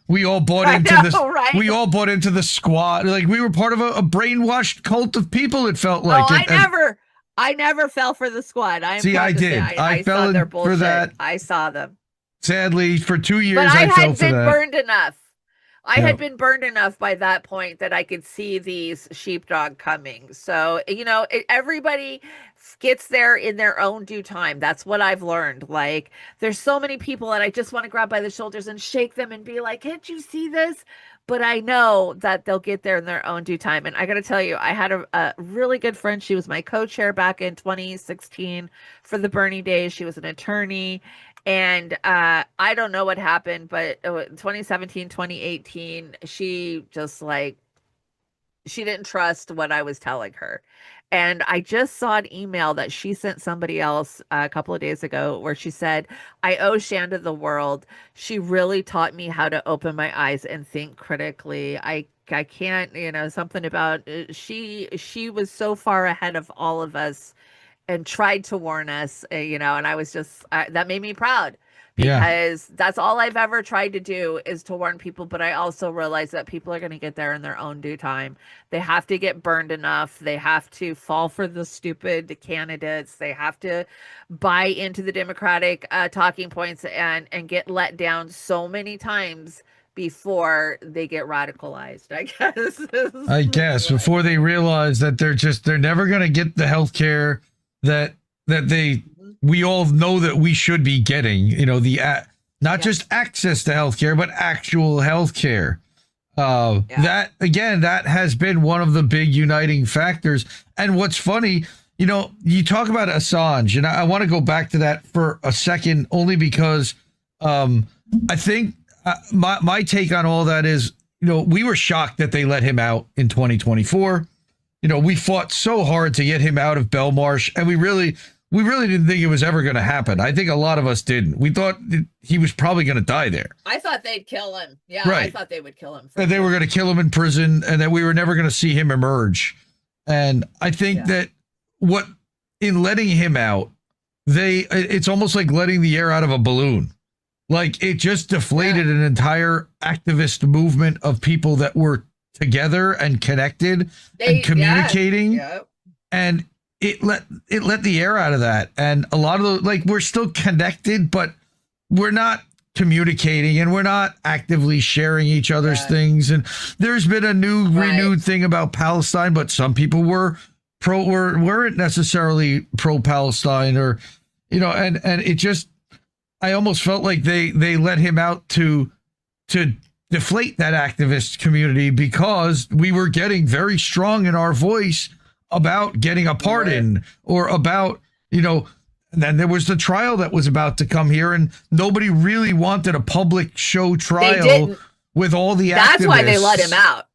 We all bought into this. Right? We all bought into the squad. Like, we were part of a brainwashed cult of people. It felt like. I never fell for the squad. I did. I fell for that. I saw them. Sadly, for 2 years, but I fell for that. I had been burned enough. I had been burned enough by that point that I could see these sheepdog coming. So, everybody gets there in their own due time. That's what I've learned. Like, there's so many people that I just want to grab by the shoulders and shake them and be like, can't you see this? But I know that they'll get there in their own due time. And I got to tell you, I had a really good friend. She was my co-chair back in 2016 for the Bernie days. She was an attorney. And I don't know what happened, but 2017, 2018, she just like she didn't trust what I was telling her. And I just saw an email that she sent somebody else a couple of days ago where she said, I owe Shanda the world. She really taught me how to open my eyes and think critically. I can't, something about she was so far ahead of all of us and tried to warn us, and I was just that made me proud Yeah. because that's all I've ever tried to do is to warn people. But I also realize that people are going to get there in their own due time. They have to get burned enough. They have to fall for the stupid candidates. They have to buy into the Democratic talking points and get let down so many times before they get radicalized, I guess. I guess before they realize that they're never going to get the health care that we all know that we should be getting, not just access to healthcare, but actual healthcare. That again, that has been one of the big uniting factors. And what's funny, you talk about Assange, and I want to go back to that for a second, only because I think my take on all that is, we were shocked that they let him out in 2024. We fought so hard to get him out of Belmarsh, and we really didn't think it was ever going to happen. I think a lot of us didn't. We thought he was probably going to die there. I thought they'd kill him. Yeah, right. I thought they would kill him. And they were going to kill him in prison, and that we were never going to see him emerge. And I think that in letting him out, it's almost like letting the air out of a balloon. Like, it just deflated an entire activist movement of people that were together and connected and communicating, and it let the air out of that. And a lot of we're still connected, but we're not communicating, and we're not actively sharing each other's things. And there's been a renewed thing about Palestine, but some people weren't necessarily pro Palestine, or and it just, I almost felt like they let him out to deflate that activist community, because we were getting very strong in our voice about getting a pardon, or about, and then there was the trial that was about to come here, and nobody really wanted a public show trial with all the activists. That's why they let him out.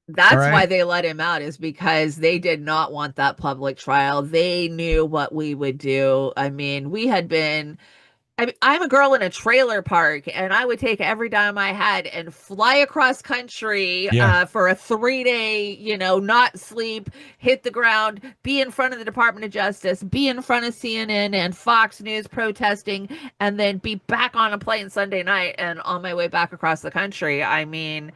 That's why they let him out, is because they did not want that public trial. They knew what we would do. I mean, I'm a girl in a trailer park, and I would take every dime I had and fly across country for a 3-day, not sleep, hit the ground, be in front of the Department of Justice, be in front of CNN and Fox News protesting, and then be back on a plane Sunday night and on my way back across the country. I mean,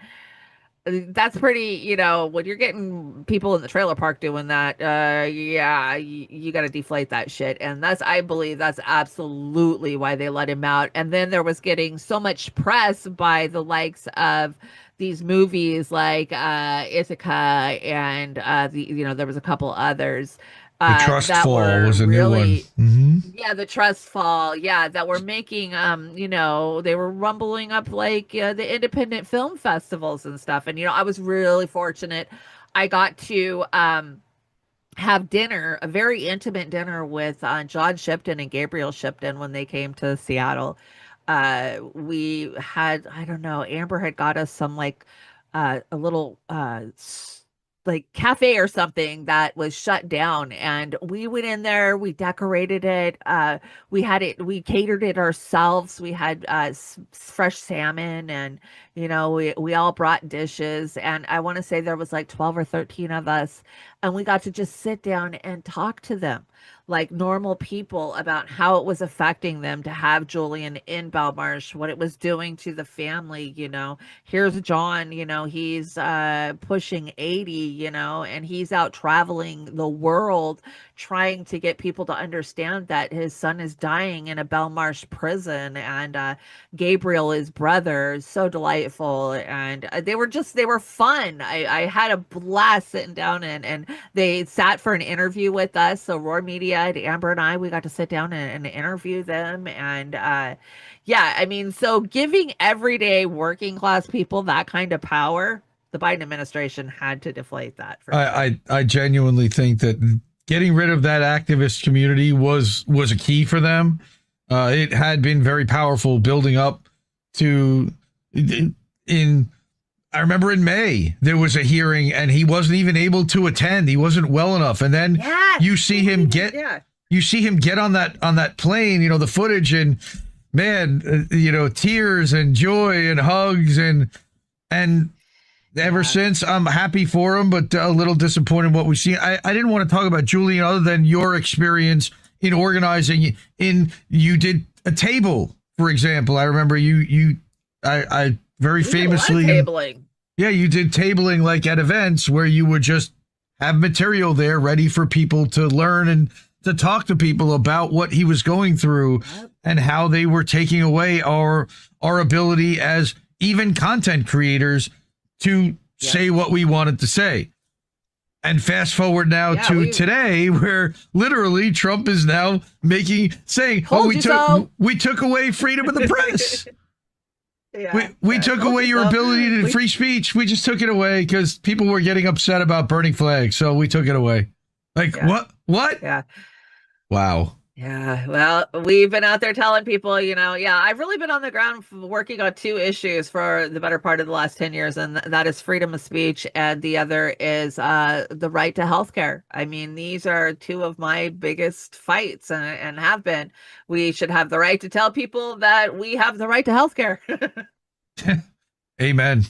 that's pretty, when you're getting people in the trailer park doing that, you got to deflate that shit. And I believe that's absolutely why they let him out. And then there was getting so much press by the likes of these movies like Ithaca, and there was a couple others. The Trust Fall was a new one. Mm-hmm. Yeah, the Trust Fall. Yeah, that were making, they were rumbling up the independent film festivals and stuff. And, I was really fortunate. I got to have dinner, a very intimate dinner with John Shipton and Gabriel Shipton when they came to Seattle. We had, I don't know, Amber had got us some a little cafe or something that was shut down, and we went in there, we decorated it, we catered it ourselves. We had fresh salmon, and we all brought dishes, and I want to say there was 12 or 13 of us, and we got to just sit down and talk to them like normal people about how it was affecting them to have Julian in Belmarsh, what it was doing to the family. Here's John, he's pushing 80, and he's out traveling the world trying to get people to understand that his son is dying in a Belmarsh prison, and Gabriel, his brother, is so delightful, and they were fun. I had a blast sitting down, and they sat for an interview with us. So Roar Media, Amber and I, we got to sit down and interview them. And so giving everyday working class people that kind of power, the Biden administration had to deflate that. I genuinely think that getting rid of that activist community was a key for them. It had been very powerful building up to in I remember in May there was a hearing and he wasn't even able to attend. He wasn't well enough. And then you see him get on that plane, the footage, and man, tears and joy and hugs and ever since, I'm happy for him, but a little disappointed in what we've seen. I didn't want to talk about Julian other than your experience in organizing. You did a table, for example. I remember I very famously tabling. Yeah, you did tabling like at events where you would just have material there ready for people to learn and to talk to people about what he was going through and how they were taking away our ability as even content creators to say what we wanted to say. And fast forward now to today, where literally Trump is now saying, we took away freedom of the press. We took away your ability to free speech. We just took it away because people were getting upset about burning flags. So we took it away. What? Yeah. Wow. Yeah, well, we've been out there telling people, I've really been on the ground working on two issues for the better part of the last 10 years, and that is freedom of speech, and the other is the right to healthcare. I mean, these are two of my biggest fights and have been. We should have the right to tell people that we have the right to healthcare. Amen.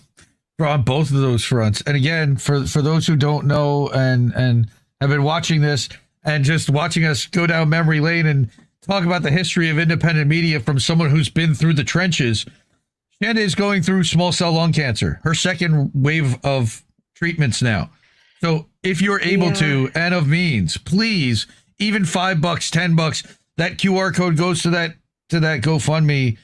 On both of those fronts. And again, for those who don't know and have been watching this, and just watching us go down memory lane and talk about the history of independent media from someone who's been through the trenches. Chanda is going through small cell lung cancer, her second wave of treatments now. So if you're able to, and of means, please, even $5, $10, that QR code goes to that GoFundMe.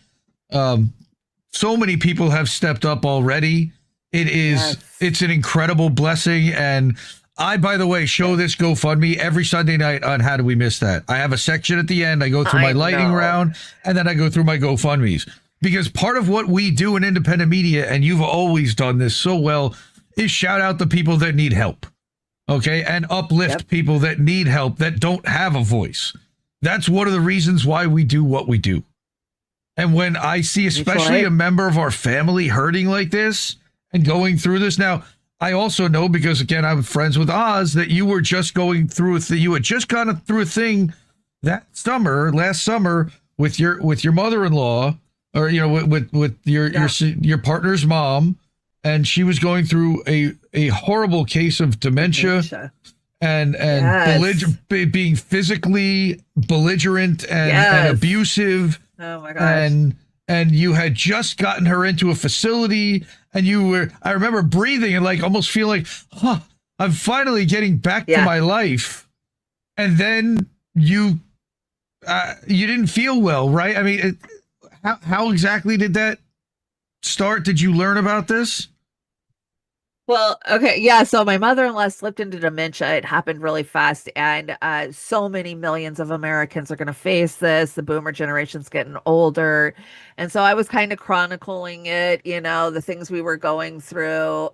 So many people have stepped up already. It's an incredible blessing. And I, by the way, show this GoFundMe every Sunday night on How Do We Miss That. I have a section at the end. I go through my lightning round, and then I go through my GoFundMes. Because part of what we do in independent media, and you've always done this so well, is shout out the people that need help. Okay? And uplift people that need help, that don't have a voice. That's one of the reasons why we do what we do. And when I see especially a member of our family hurting like this and going through this now, I also know, because again, I'm friends with Oz, that you were just going through you had just gone through a thing last summer with your mother-in-law, or with your partner's mom, and she was going through a horrible case of dementia. And being physically belligerent and abusive. Oh my gosh. And you had just gotten her into a facility, and I remember breathing and like almost feeling like, I'm finally getting back to my life. And then you didn't feel well, right? I mean, how exactly did that start? Did you learn about this? Well, okay, yeah. So my mother-in-law slipped into dementia. It happened really fast, and so many millions of Americans are going to face this. The boomer generation's getting older, and so I was kind of chronicling it. The things we were going through.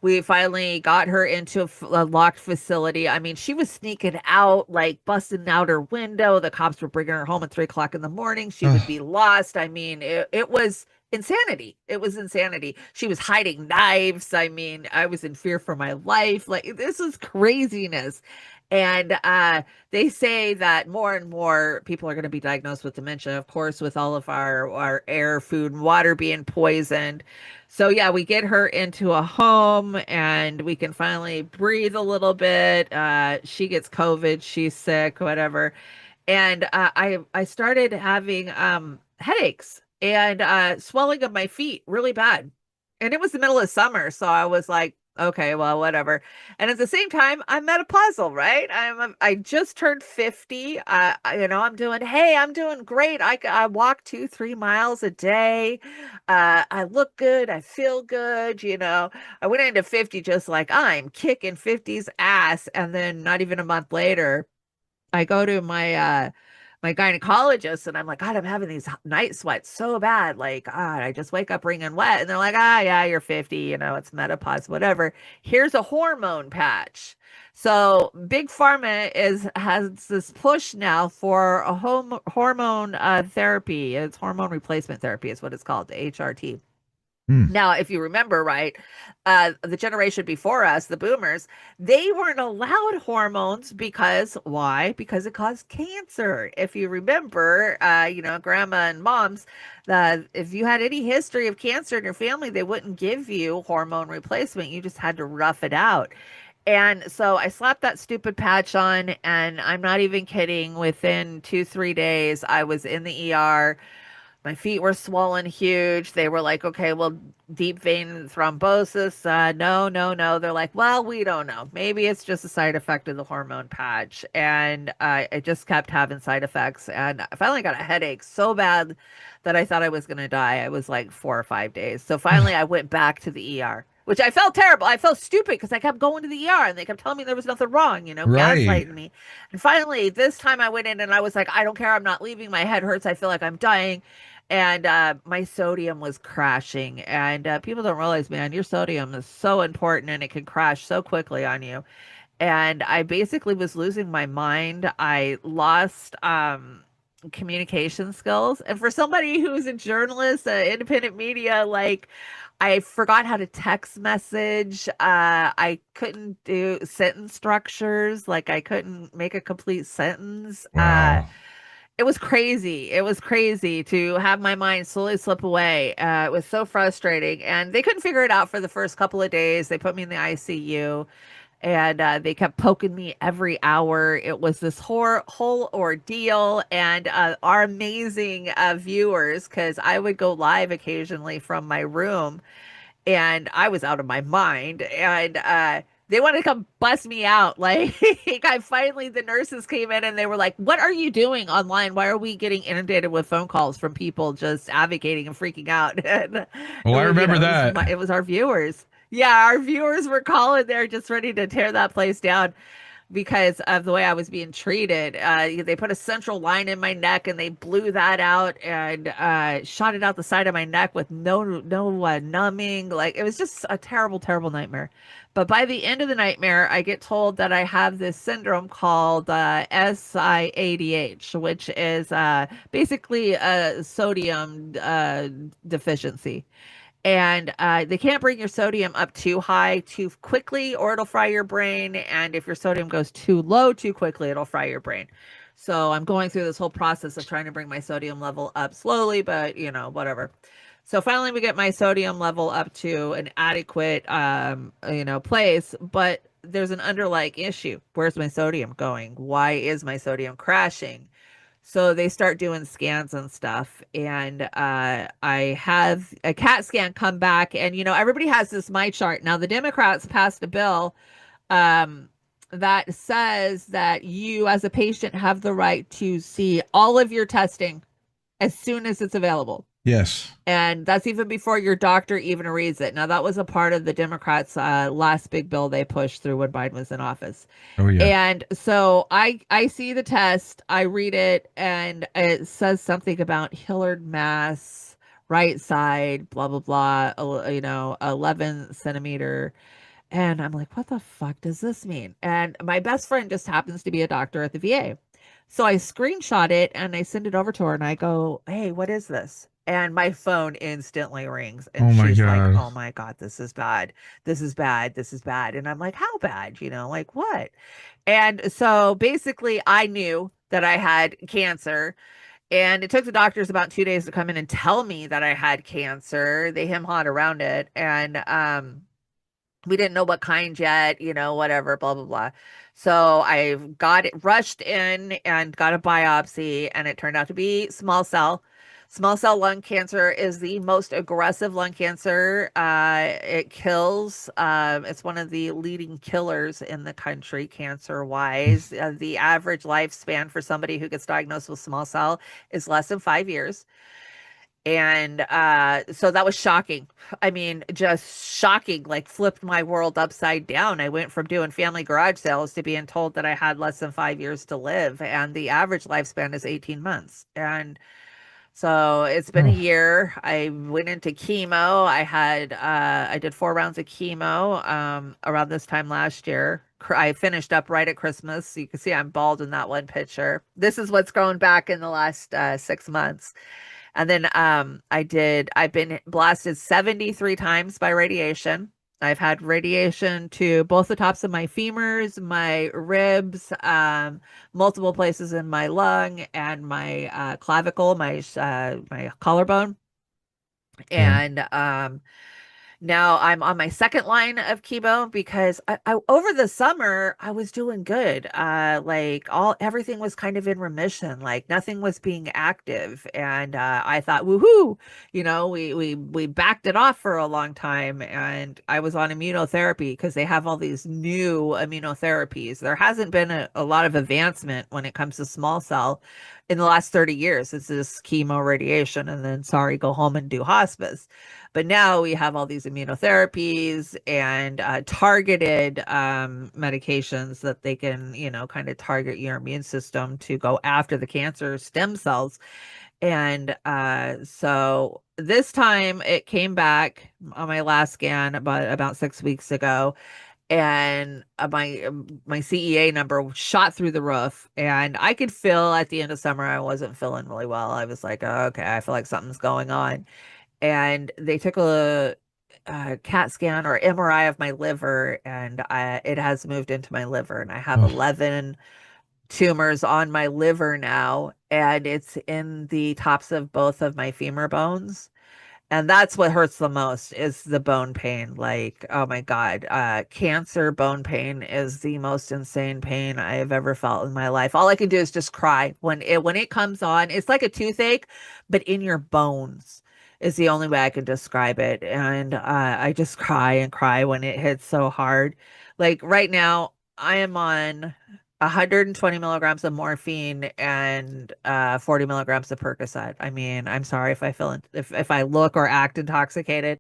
We finally got her into a locked facility. I mean, she was sneaking out, like busting out her window. The cops were bringing her home at 3 o'clock in the morning. She would be lost. I mean, it was insanity. It was insanity. She was hiding knives. I mean, I was in fear for my life. Like, this is craziness. And they say that more and more people are going to be diagnosed with dementia, of course, with all of our air, food, and water being poisoned. So yeah, we get her into a home and we can finally breathe a little bit. She gets COVID, she's sick, whatever. And I started having headaches and swelling of my feet really bad. And it was the middle of summer, so I was like, okay, well, whatever. And at the same time, I'm menopausal, right? I just turned 50. I'm doing great. I walk 2-3 miles a day. I look good. I feel good. I went into 50 just like I'm kicking 50's ass. And then not even a month later, I go to my my gynecologist, and I'm like, God, I'm having these night sweats so bad. Like, God, I just wake up wringing wet. And they're like, yeah, you're 50, it's menopause, whatever. Here's a hormone patch. So Big Pharma has this push now for a hormone therapy. It's hormone replacement therapy is what it's called, HRT. Hmm. Now, if you remember, right, the generation before us, the boomers, they weren't allowed hormones because why? Because it caused cancer. If you remember, grandma and moms, if you had any history of cancer in your family, they wouldn't give you hormone replacement. You just had to rough it out. And so I slapped that stupid patch on, and I'm not even kidding. Within 2, 3 days, I was in the ER. My feet were swollen huge. They were like, okay, well, deep vein thrombosis. No, no, no. They're like, well, we don't know. Maybe it's just a side effect of the hormone patch. And I just kept having side effects. And I finally got a headache so bad that I thought I was going to die. I was like 4 or 5 days. So finally, I went back to the ER, which I felt terrible. I felt stupid because I kept going to the ER and they kept telling me there was nothing wrong, Right. gaslighting me. And finally, this time I went in and I was like, I don't care. I'm not leaving. My head hurts. I feel like I'm dying. And my sodium was crashing. And people don't realize, man, your sodium is so important and it can crash so quickly on you. And I basically was losing my mind. I lost communication skills. And for somebody who's a journalist, independent media, like I forgot how to text message. I couldn't do sentence structures. Like I couldn't make a complete sentence. Wow. It was crazy. It was crazy to have my mind slowly slip away. It was so frustrating. And they couldn't figure it out for the first couple of days. They put me in the ICU and they kept poking me every hour. It was this whole ordeal. And our amazing viewers, because I would go live occasionally from my room and I was out of my mind. And they wanted to come bust me out. Like, I finally, the nurses came in and they were like, "What are you doing online? Why are we getting inundated with phone calls from people just advocating and freaking out?" And Oh, it I was, remember it that. was our viewers. Yeah, our viewers were calling there just ready to tear that place down because of the way I was being treated. They put a central line in my neck and they blew that out and shot it out the side of my neck with no numbing. Like it was just a terrible, terrible nightmare. But by the end of the nightmare, I get told that I have this syndrome called SIADH, which is basically a sodium deficiency. And they can't bring your sodium up too high too quickly, or it'll fry your brain. And if your sodium goes too low too quickly, it'll fry your brain. So I'm going through this whole process of trying to bring my sodium level up slowly, but whatever. So finally, we get my sodium level up to an adequate, place. But there's an underlying issue. Where's my sodium going? Why is my sodium crashing? So they start doing scans and stuff. And I have a CAT scan come back. And, everybody has this my chart. Now, the Democrats passed a bill um, that says that you, as a patient, have the right to see all of your testing as soon as it's available. Yes. And that's even before your doctor even reads it. Now, that was a part of the Democrats' last big bill they pushed through when Biden was in office. Oh, yeah. And so I see the test, I read it, and it says something about Hillard mass, right side, blah, blah, blah, 11 centimeter. And I'm like, what the fuck does this mean? And my best friend just happens to be a doctor at the VA. So I screenshot it and I send it over to her and I go, hey, what is this? And my phone instantly rings and Oh, my she's like, God. oh my God, this is bad. This is bad. This is bad. And I'm like, how bad? Like what? And so basically, I knew that I had cancer. And it took the doctors about 2 days to come in and tell me that I had cancer. They hem hawed around it. And we didn't know what kind yet, whatever, blah, blah, blah. So I got it rushed in and got a biopsy, and it turned out to be small cell. Small cell lung cancer is the most aggressive lung cancer. It kills. It's one of the leading killers in the country, cancer wise. The average lifespan for somebody who gets diagnosed with small cell is less than 5 years. And so that was shocking. I mean, just shocking, like flipped my world upside down. I went from doing family garage sales to being told that I had less than 5 years to live, and the average lifespan is 18 months. And so it's been a Oh, year. I went into chemo. I did 4 rounds of chemo around this time last year. I finished up right at Christmas. So you can see I'm bald in that one picture. This is what's grown back in the last 6 months. And then I've been blasted 73 times by radiation. I've had radiation to both the tops of my femurs, my ribs, multiple places in my lung and my clavicle, my collarbone. yeah. And now I'm on my second line of chemo because I over the summer I was doing good. Like everything was kind of in remission, like nothing was being active, and I thought, woohoo, we backed it off for a long time, and I was on immunotherapy because they have all these new immunotherapies. There hasn't been a lot of advancement when it comes to small cell in the last 30 years. It's this chemo radiation, and then sorry, go home and do hospice. But now we have all these immunotherapies and targeted medications that they can, kind of target your immune system to go after the cancer stem cells. And so this time it came back on my last scan about 6 weeks ago, and my CEA number shot through the roof, and I could feel at the end of summer I wasn't feeling really well. I was like, oh, okay, I feel like something's going on. And they took a CAT scan or MRI of my liver, and it has moved into my liver, and I have Oh, 11 tumors on my liver now, and it's in the tops of both of my femur bones. And that's what hurts the most is the bone pain. Like, oh my God, cancer bone pain is the most insane pain I have ever felt in my life. All I can do is just cry when it comes on. It's like a toothache, but in your bones is the only way I can describe it. And I just cry and cry when it hits so hard. Like right now, I am on 120 milligrams of morphine and 40 milligrams of Percocet. I mean, I'm sorry if I feel if I look or act intoxicated,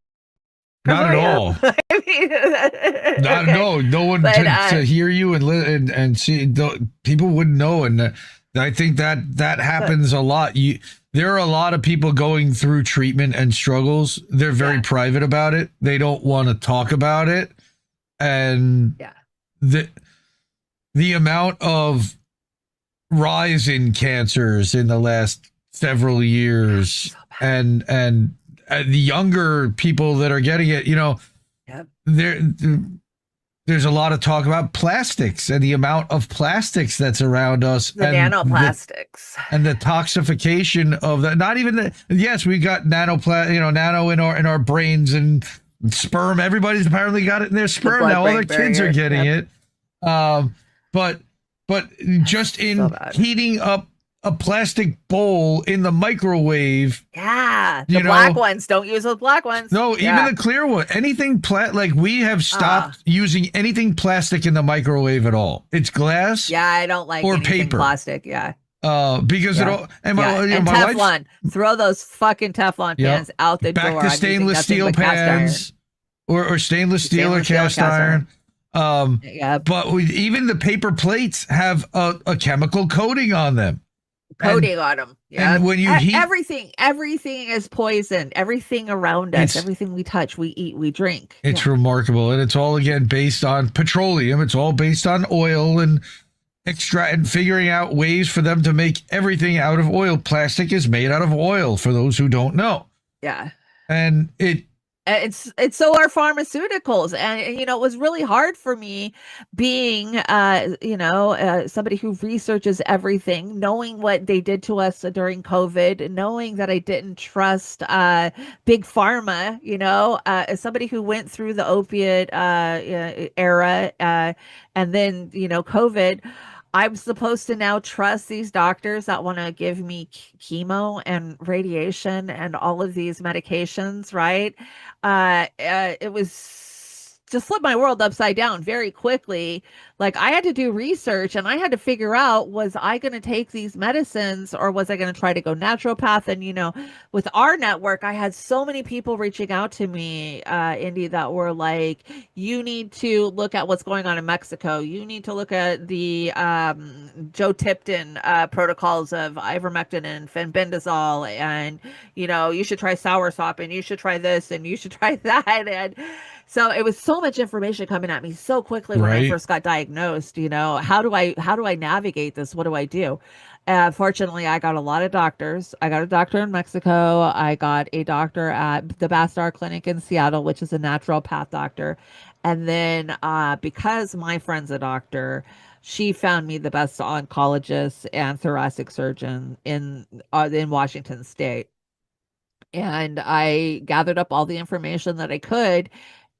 because not I at am. all. I mean, Not okay, no, no one but to hear you and see. People wouldn't know, and I think that but happens a lot. There are a lot of people going through treatment and struggles. They're very yeah, private about it. They don't want to talk about it, and yeah, the the amount of rise in cancers in the last several years, so bad. and the younger people that are getting it, Yep. there there's a lot of talk about plastics and the amount of plastics that's around us, The nanoplastics. and the toxification of that. Not even yes, we got nano in our brains and sperm. Everybody's apparently got it in their The sperm now. All their blood-brain kids are barrier. getting Yep. it. But just So in bad. heating up a plastic bowl in the microwave, Yeah, the you black know, ones. Don't use those black ones. no, even Yeah. the clear one, anything like we have Ah, stopped using anything plastic in the microwave at all. It's glass yeah, I don't like or anything paper. plastic. Yeah. Because it Yeah. all, and Yeah. And my wife, Teflon. Throw those fucking Teflon yep, pans out the back door. to I'm using stainless nothing steel but cast iron. pans or stainless steel or Stainless steel cast cast iron. iron. Yeah. But even the paper plates have a chemical coating on them. And Coating on them. Yeah. when you heat, Everything is poison. Everything around us, it's everything we touch, we eat, we drink. it's Yeah. remarkable, and it's all again based on petroleum. It's all based on oil and extract and figuring out ways for them to make everything out of oil. Plastic is made out of oil, for those who don't know, Yeah. and it It's so are pharmaceuticals, and it was really hard for me being somebody who researches everything, knowing what they did to us during COVID, knowing that I didn't trust big pharma, as somebody who went through the opiate era, and then COVID. I'm supposed to now trust these doctors that want to give me chemo and radiation and all of these medications, right? It was just flipped my world upside down very quickly. Like I had to do research and I had to figure out, was I going to take these medicines or was I going to try to go naturopath? And, with our network, I had so many people reaching out to me, Indy, that were like, you need to look at what's going on in Mexico. You need to look at the Joe Tipton protocols of ivermectin and fenbendazole. And, you should try soursop and you should try this and you should try that. And so it was so much information coming at me so quickly when I first got diagnosed. How do I navigate this? What do I do? Fortunately, I got a lot of doctors. I got a doctor in Mexico. I got a doctor at the Bastar Clinic in Seattle, which is a naturopath doctor. And then because my friend's a doctor, she found me the best oncologist and thoracic surgeon in Washington State. And I gathered up all the information that I could.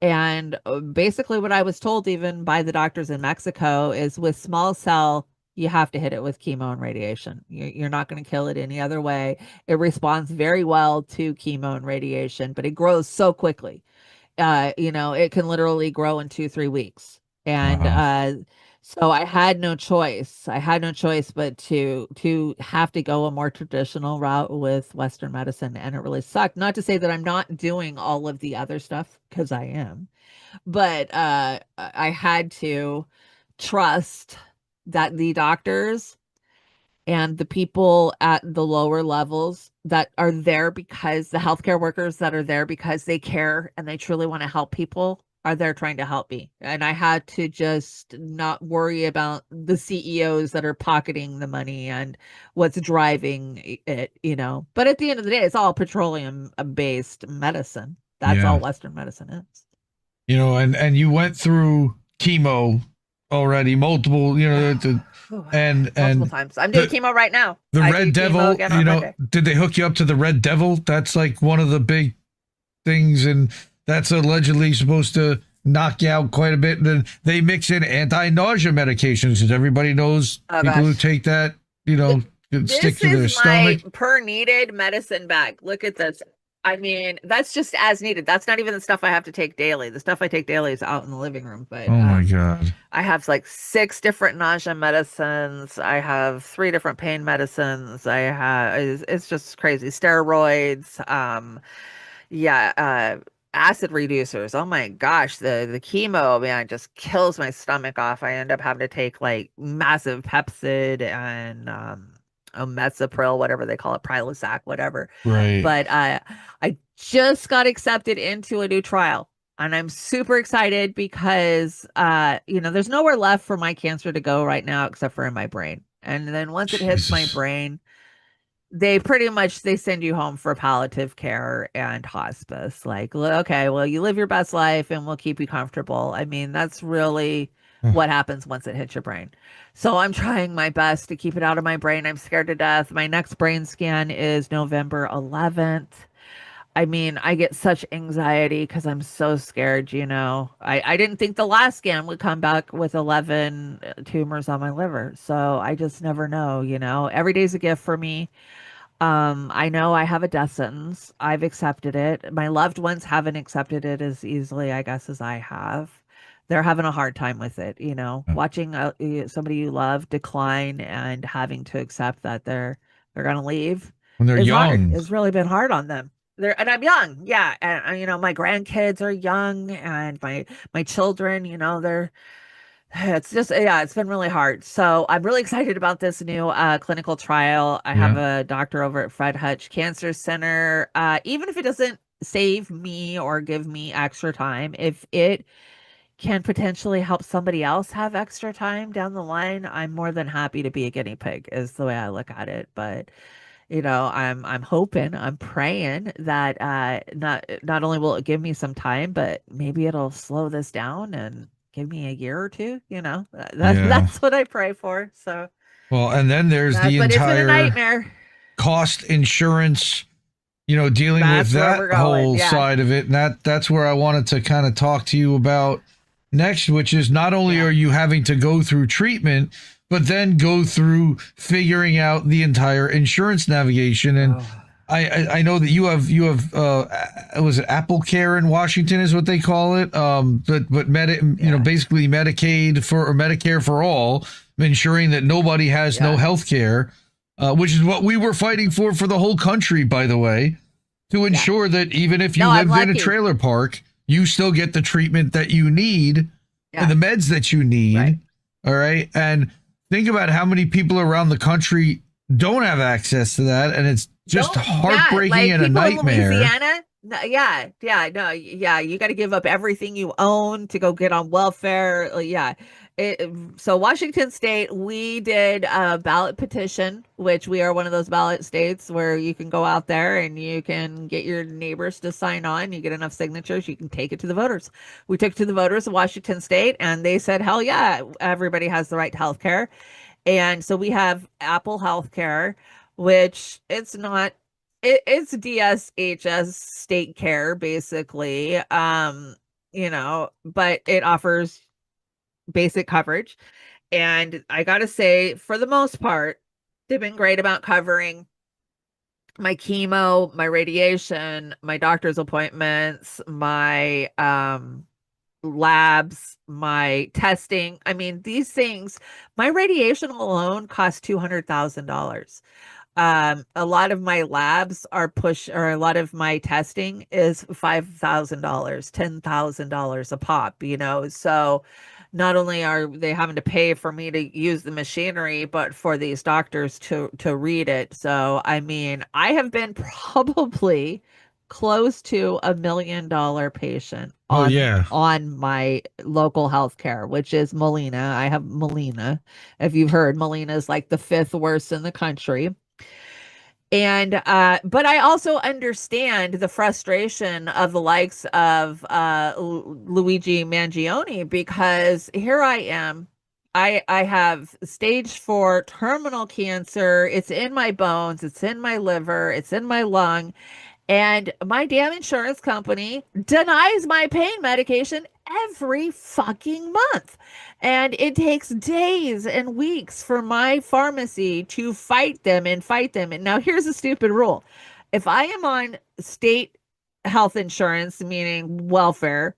And basically, what I was told, even by the doctors in Mexico, is with small cell, you have to hit it with chemo and radiation. You're not going to kill it any other way. It responds very well to chemo and radiation, but it grows so quickly. It can literally grow in 2-3 weeks. And so I had no choice. I had no choice but to have to go a more traditional route with Western medicine. And it really sucked. Not to say that I'm not doing all of the other stuff, because I am, but I had to trust that the doctors and the people at the lower levels that are there, because the healthcare workers that are there because they care and they truly want to help people, are there trying to help me. And I had to just not worry about the CEOs that are pocketing the money and what's driving it, But at the end of the day, it's all petroleum based medicine. That's all Western medicine is. And you went through chemo already, multiple, and multiple times. I'm doing chemo right now. The Red Devil, did they hook you up to the Red Devil? That's like one of the big things, and that's allegedly supposed to knock you out quite a bit. And then they mix in anti-nausea medications, because everybody knows people who take that, stick to their stomach. This is my per needed medicine bag. Look at this. I mean, that's just as needed. That's not even the stuff I have to take daily. The stuff I take daily is out in the living room. But oh my God. I have like 6 different nausea medicines. I have 3 different pain medicines. It's just crazy. Steroids. Acid reducers. Oh my gosh. The chemo, man, just kills my stomach off. I end up having to take like massive Pepcid and Mesopril, whatever they call it, Prilosec, whatever. Right. But I just got accepted into a new trial, and I'm super excited because there's nowhere left for my cancer to go right now except for in my brain. And then once it hits my brain, they send you home for palliative care and hospice. Like, okay, well, you live your best life and we'll keep you comfortable. I mean, that's really what happens once it hits your brain. So I'm trying my best to keep it out of my brain. I'm scared to death. My next brain scan is November 11th. I mean, I get such anxiety because I'm so scared, I didn't think the last scan would come back with 11 tumors on my liver. So I just never know, Every day's a gift for me. I know I have a death sentence. I've accepted it. My loved ones haven't accepted it as easily, I guess, as I have. They're having a hard time with it, watching somebody you love decline and having to accept that they're going to leave when they're young. It's really been hard on them. And I'm young. Yeah. And, my grandkids are young, and my children, it's been really hard. So I'm really excited about this new clinical trial. I have a doctor over at Fred Hutch Cancer Center. Even if it doesn't save me or give me extra time, if it can potentially help somebody else have extra time down the line, I'm more than happy to be a guinea pig, is the way I look at it. But I'm hoping, I'm praying that not only will it give me some time, but maybe it'll slow this down and give me a year or two. That's what I pray for. So well, and then there's the entire, it's been a nightmare. Cost insurance, dealing with that whole side of it. And that's where I wanted to kind of talk to you about next, which is not only are you having to go through treatment, but then go through figuring out the entire insurance navigation. And I know that you have was it Apple Care in Washington is what they call it. But Yeah. basically Medicaid for or Medicare for all, ensuring that nobody has no Yeah. health care, which is what we were fighting for the whole country, by the way, to Yeah. ensure that even if you No, I'm lived in a lucky. trailer park, you still get the treatment that you need and Yeah. the meds that you Right. need. All right. And think about how many people around the country don't have access to that. And it's just Yeah, heartbreaking like and a people in nightmare. Louisiana. Yeah, yeah, no, yeah, you got to give up everything you own to go get on welfare. Yeah. So Washington State, we did a ballot petition, which we are one of those ballot states where you can go out there and you can get your neighbors to sign on. You get enough signatures, you can take it to the voters. We took it to the voters of Washington State, and they said, hell yeah, everybody has the right to health care. And so we have Apple Healthcare, which it's DSHS state care basically. But it offers basic coverage. And I gotta say, for the most part, they've been great about covering my chemo, my radiation, my doctor's appointments, my labs, my testing. I mean, these things, my radiation alone costs $200,000. A lot of my labs are or a lot of my testing is $5,000, $10,000 a pop, So not only are they having to pay for me to use the machinery, but for these doctors to read it. So I mean, I have been probably close to $1 million patient Oh on yeah. my local healthcare, which is Molina. I have Molina. If you've heard, Molina is like the fifth worst in the country. And but I also understand the frustration of the likes of Luigi Mangione, because here I am. I have stage 4 terminal cancer. It's in my bones, it's in my liver, it's in my lung, and my damn insurance company denies my pain medication every fucking month. And it takes days and weeks for my pharmacy to fight them and fight them. And now here's a stupid rule. If I am on state health insurance, meaning welfare,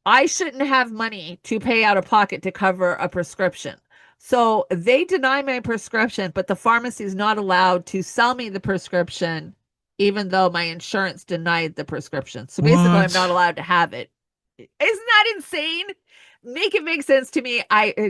I shouldn't have money to pay out of pocket to cover a prescription. So they deny my prescription, but the pharmacy is not allowed to sell me the prescription, even though my insurance denied the prescription. So basically, I'm not What? allowed to have it. Isn't that insane? Make it make sense to me.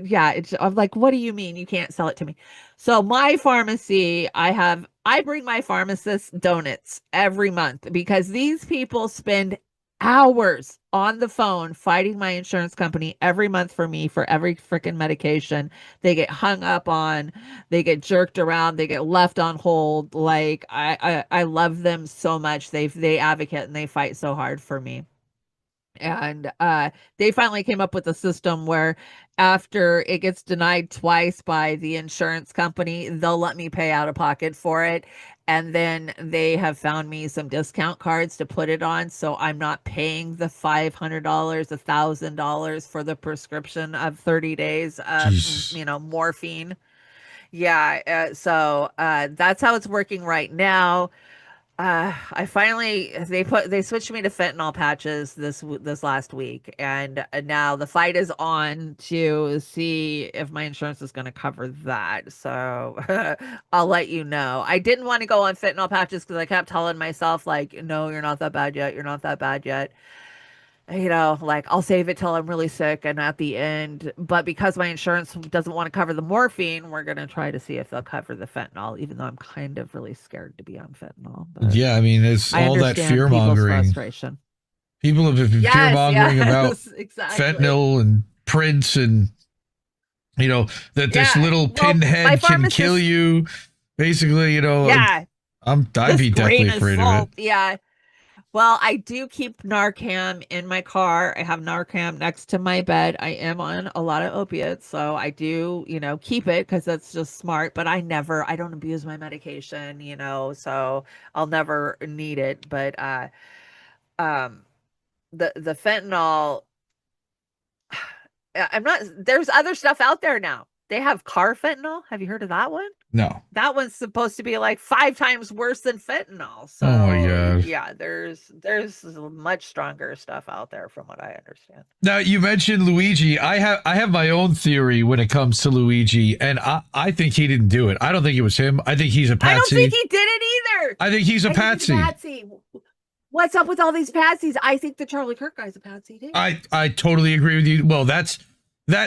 Yeah, I'm like, what do you mean you can't sell it to me? So my pharmacy, I bring my pharmacist donuts every month because these people spend hours on the phone fighting my insurance company every month for me for every freaking medication. They get hung up on, they get jerked around, they get left on hold. Like I love them so much. They advocate and they fight so hard for me. And they finally came up with a system where after it gets denied twice by the insurance company, they'll let me pay out of pocket for it. And then they have found me some discount cards to put it on. So I'm not paying the $500, $1,000 for the prescription of 30 days of, Jesus. morphine. Yeah. So that's how it's working right now. I finally they switched me to fentanyl patches this last week, and now the fight is on to see if my insurance is going to cover that. So I'll let you know. I didn't want to go on fentanyl patches because I kept telling myself like, no, you're not that bad yet. You're not that bad yet. Like I'll save it till I'm really sick and at the end. But because my insurance doesn't want to cover the morphine, we're gonna try to see if they'll cover the fentanyl, even though I'm kind of really scared to be on fentanyl. But Yeah, I mean, it's I all that understand fear people's mongering. frustration. People have been fear Yes, mongering about yes, exactly. fentanyl and Prince and that this Yeah. little Well, my pinhead can kill pharmacist, you. Basically, yeah, I'd this be grain deathly of afraid of it. salt. Yeah. Well, I do keep Narcan in my car. I have Narcan next to my bed. I am on a lot of opiates, so I do, keep it because that's just smart. But I don't abuse my medication, so I'll never need it. But um, the fentanyl, I'm not. There's other stuff out there now. They have car fentanyl. Have you heard of that one? No. That one's supposed to be like 5 times worse than fentanyl. So Oh my God. yeah, there's much stronger stuff out there from what I understand. Now you mentioned Luigi. I have my own theory when it comes to Luigi, and I think he didn't do it. I don't think it was him. I think he's a patsy. I don't think he did it either. I think he's a patsy. What's up with all these patsies? I think the Charlie Kirk guy's a patsy too. I totally agree with you. Well, that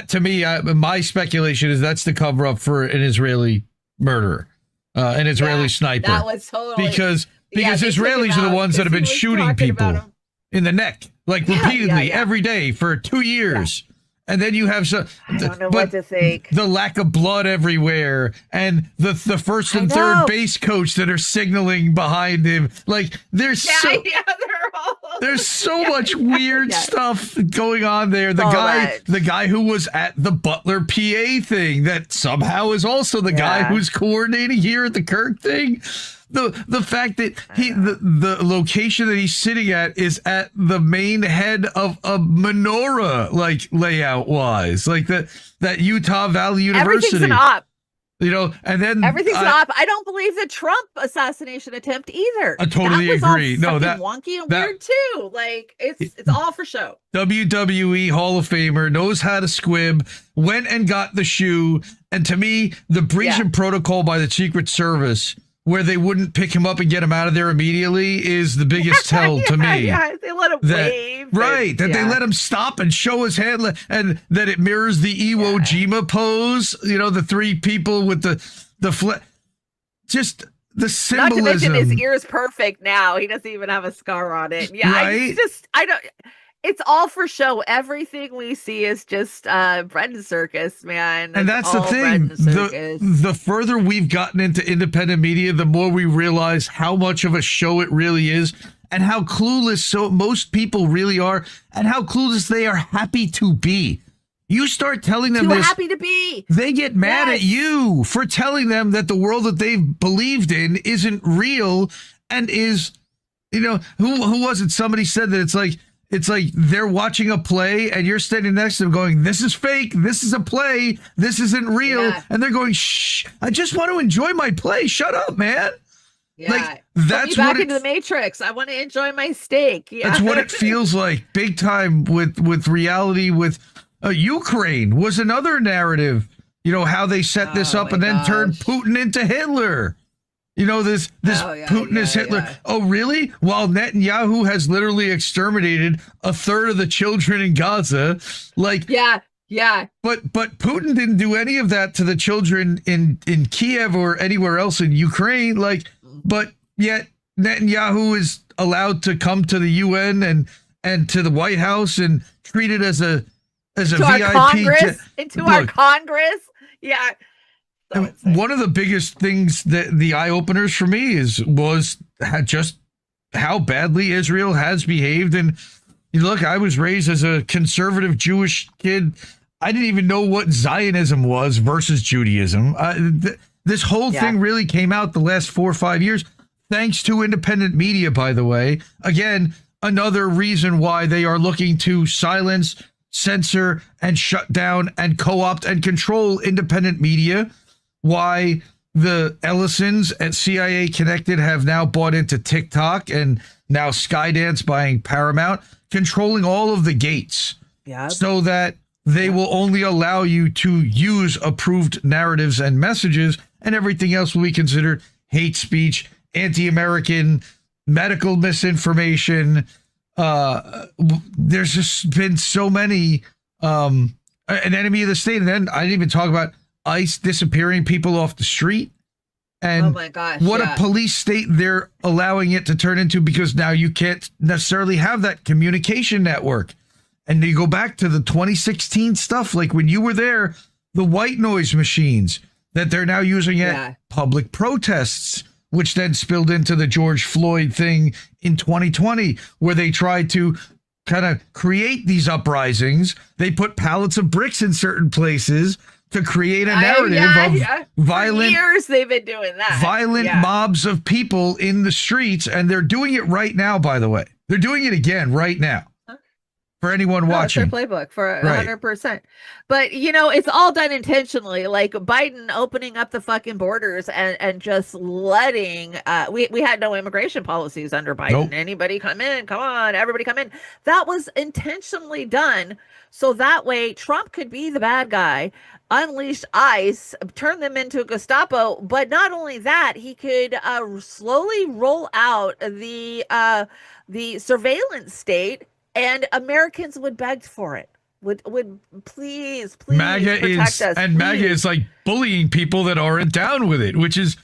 to me, my speculation is that's the cover up for an Israeli murderer, an Israeli sniper. That was totally because Israelis are the ones that have been shooting people in the neck, like repeatedly every day for 2 years. And then you have I don't know what to think. The lack of blood everywhere, and the first and third base coach that are signaling behind him. Like there's so much weird stuff going on there. The guy who was at the Butler PA thing that somehow is also the guy who's coordinating here at the Kirk thing. The fact that the location that he's sitting at is at the main head of a menorah, like layout wise, like that Utah Valley University. Everything's an op. You know, and then everything's an op. I don't believe the Trump assassination attempt either. I totally agree. No, that wonky and weird too. Like it's all for show. WWE Hall of Famer knows how to squib. Went and got the shoe, and to me, the breach of protocol by the Secret Service, where they wouldn't pick him up and get him out of there immediately, is the biggest tell to me. Yeah, they let him wave. Right, they let him stop and show his hand, and that it mirrors the Iwo Jima pose. You know, the 3 people with the just the symbolism. Not to mention his ear's perfect now. He doesn't even have a scar on it. Yeah, right? I don't. It's all for show. Everything we see is just bread and circus, man. And that's the thing. The further we've gotten into independent media, the more we realize how much of a show it really is, and how clueless most people really are, and how clueless they are happy to be. You start telling them this, happy to be. They get mad at you for telling them that the world that they've believed in isn't real and is, you know, who was it? Somebody said that it's like they're watching a play and you're standing next to them going, this is fake. This is a play. This isn't real. Yeah. And they're going, shh, I just want to enjoy my play. Shut up, man. Yeah. Like, that's back into the Matrix. I want to enjoy my steak. Yeah. That's what it feels like. Big time with reality. With Ukraine was another narrative, you know, how they set this up and then turned Putin into Hitler. You know, this Putin is Hitler. Yeah. Oh, really? While Netanyahu has literally exterminated a third of the children in Gaza. Like, yeah. But Putin didn't do any of that to the children in Kiev or anywhere else in Ukraine. Like, but yet Netanyahu is allowed to come to the UN and to the White House and treated as a VIP. Our Congress. Yeah. So one of the biggest things that the eye openers for me was just how badly Israel has behaved. And you look, I was raised as a conservative Jewish kid. I didn't even know what Zionism was versus Judaism. This whole thing really came out the last 4 or 5 years, thanks to independent media, by the way. Again, another reason why they are looking to silence, censor, and shut down and co-opt and control independent media. Why the Ellisons at CIA Connected have now bought into TikTok, and now Skydance buying Paramount, controlling all of the gates so that they will only allow you to use approved narratives and messages, and everything else will be considered hate speech, anti-American, medical misinformation. There's just been so many, an enemy of the state. And then I didn't even talk about ICE disappearing people off the street, and oh my gosh, what a police state they're allowing it to turn into, because now you can't necessarily have that communication network. And you go back to the 2016 stuff, like when you were there, the white noise machines that they're now using at public protests, which then spilled into the George Floyd thing in 2020, where they tried to kind of create these uprisings. They put pallets of bricks in certain places to create a narrative of violent. For years they've been doing that. Violent mobs of people in the streets, and they're doing it right now. By the way, they're doing it again right now. for anyone watching. It's their playbook for 100%. But it's all done intentionally. Like Biden opening up the fucking borders and just letting we had no immigration policies under Biden. Nope. Anybody come in, come on, everybody come in. That was intentionally done so that way Trump could be the bad guy, unleash ICE, turn them into a Gestapo. But not only that, he could slowly roll out the surveillance state. And Americans would beg for it. Would please MAGA protect us. And please. MAGA is like bullying people that aren't down with it, which is,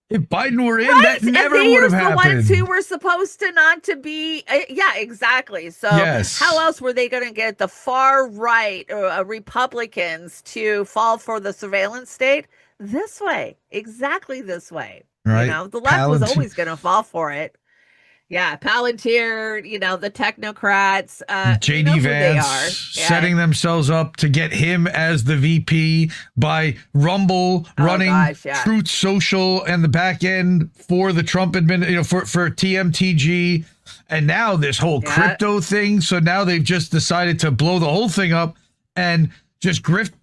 if Biden were in, that never would have happened. The ones who were supposed to not to be, yeah, exactly. So how else were they going to get the far right Republicans to fall for the surveillance state? This way, exactly this way. Right. The left was always going to fall for it. Yeah, Palantir, the technocrats, JD Vance setting themselves up to get him as the VP by Rumble running Truth Social and the back end for the Trump for TMTG, and now this whole crypto thing. So now they've just decided to blow the whole thing up and just grift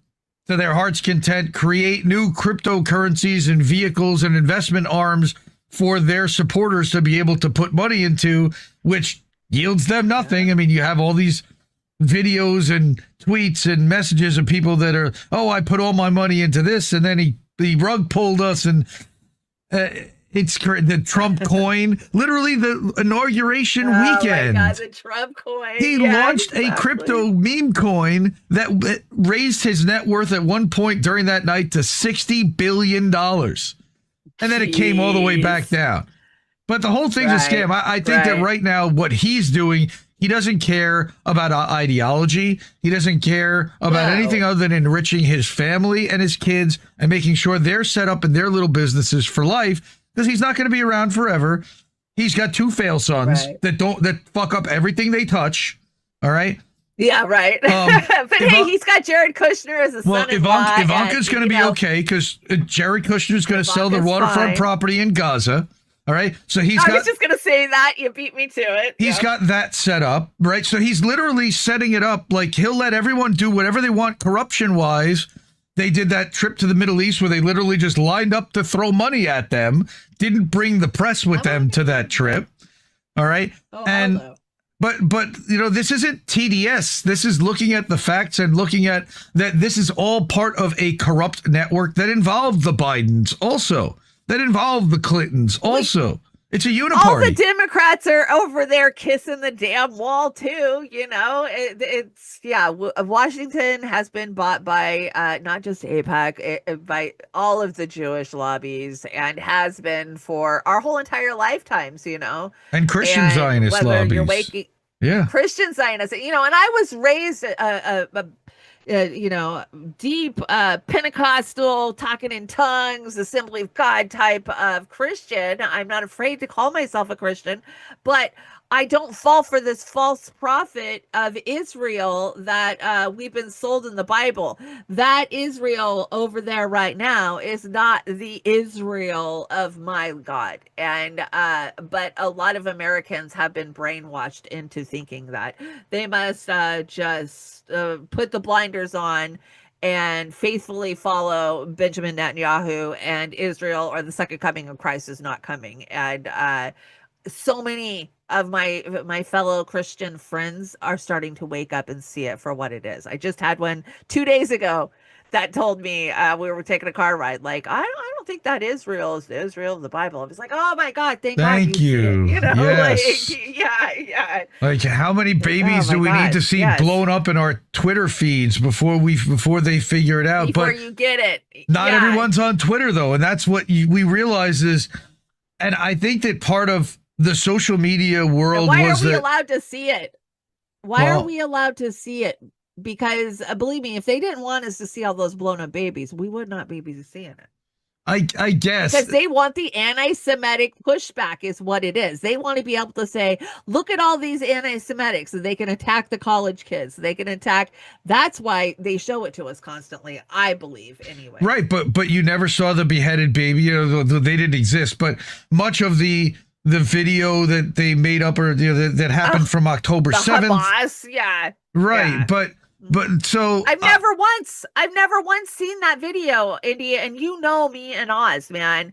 to their heart's content, create new cryptocurrencies and vehicles and investment arms for their supporters to be able to put money into, which yields them nothing. I mean, you have all these videos and tweets and messages of people that are, I put all my money into this, and then the rug pulled us, and it's the Trump coin, literally the inauguration weekend. My God, the Trump coin. He launched a crypto meme coin that raised his net worth at one point during that night to $60 billion. And then it came all the way back down. But the whole thing's a scam. I think that right now what he's doing, he doesn't care about ideology. He doesn't care about anything other than enriching his family and his kids and making sure they're set up in their little businesses for life, because he's not going to be around forever. He's got two fail sons that fuck up everything they touch. All right. Yeah, right. But hey, he's got Jared Kushner as a son-in-law. Well, Ivanka's going to be okay, because Jared Kushner's going to sell the waterfront property in Gaza. All right. So I was just going to say that. You beat me to it. He's got that set up, right? So he's literally setting it up like he'll let everyone do whatever they want corruption-wise. They did that trip to the Middle East where they literally just lined up to throw money at them, didn't bring the press with them to that trip. All right. But this isn't TDS. This is looking at the facts and looking at that this is all part of a corrupt network that involved the Bidens also, that involved the Clintons also. It's a uniparty. All the Democrats are over there kissing the damn wall too. Washington has been bought by not just AIPAC, by all of the Jewish lobbies, and has been for our whole entire lifetimes. And Christian Zionist lobbies. Christian Zionists. And I was raised deep Pentecostal, talking in tongues, Assembly of God type of Christian. I'm not afraid to call myself a Christian, but I don't fall for this false prophet of Israel that we've been sold in the Bible. That Israel over there right now is not the Israel of my God. And but a lot of Americans have been brainwashed into thinking that they must just put the blinders on and faithfully follow Benjamin Netanyahu, and Israel or the second coming of Christ is not coming. And so many of my fellow Christian friends are starting to wake up and see it for what it is. I just had one 2 days ago that told me, we were taking a car ride, like, I don't think that Israel is the Israel of the Bible. I was like, oh my God, thank God you. Yes. Yeah. Like, how many babies do we need to see blown up in our Twitter feeds before they figure it out? Before you get it. Not everyone's on Twitter though, and that's what we realize is, and I think that part of the social media world why are we allowed to see it? Why are we allowed to see it? Because believe me, if they didn't want us to see all those blown up babies, we would not be seeing it. I guess because they want the anti-Semitic pushback is what it is. They want to be able to say, look at all these anti-Semitics, so they can attack the college kids. They can attack. That's why they show it to us constantly, I believe, anyway. Right, but you never saw the beheaded baby. They didn't exist. But much of the video that they made up or that happened from October 7th. Hamas, Right, Yeah. but so I've never once seen that video, India, and you know me and Oz, man.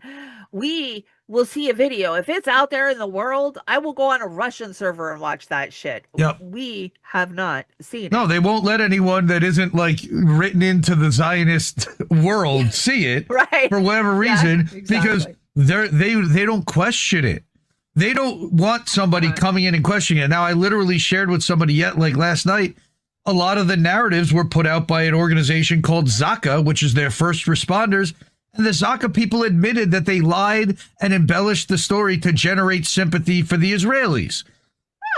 We will see a video. If it's out there in the world, I will go on a Russian server and watch that shit. Yep. We have not seen No, it. they won't let anyone that isn't like written into the Zionist world see it Right. for whatever reason, exactly. because they don't question it. They don't want somebody coming in and questioning it. Now, I literally shared with somebody like last night, a lot of the narratives were put out by an organization called Zaka, which is their first responders. And the Zaka people admitted that they lied and embellished the story to generate sympathy for the Israelis.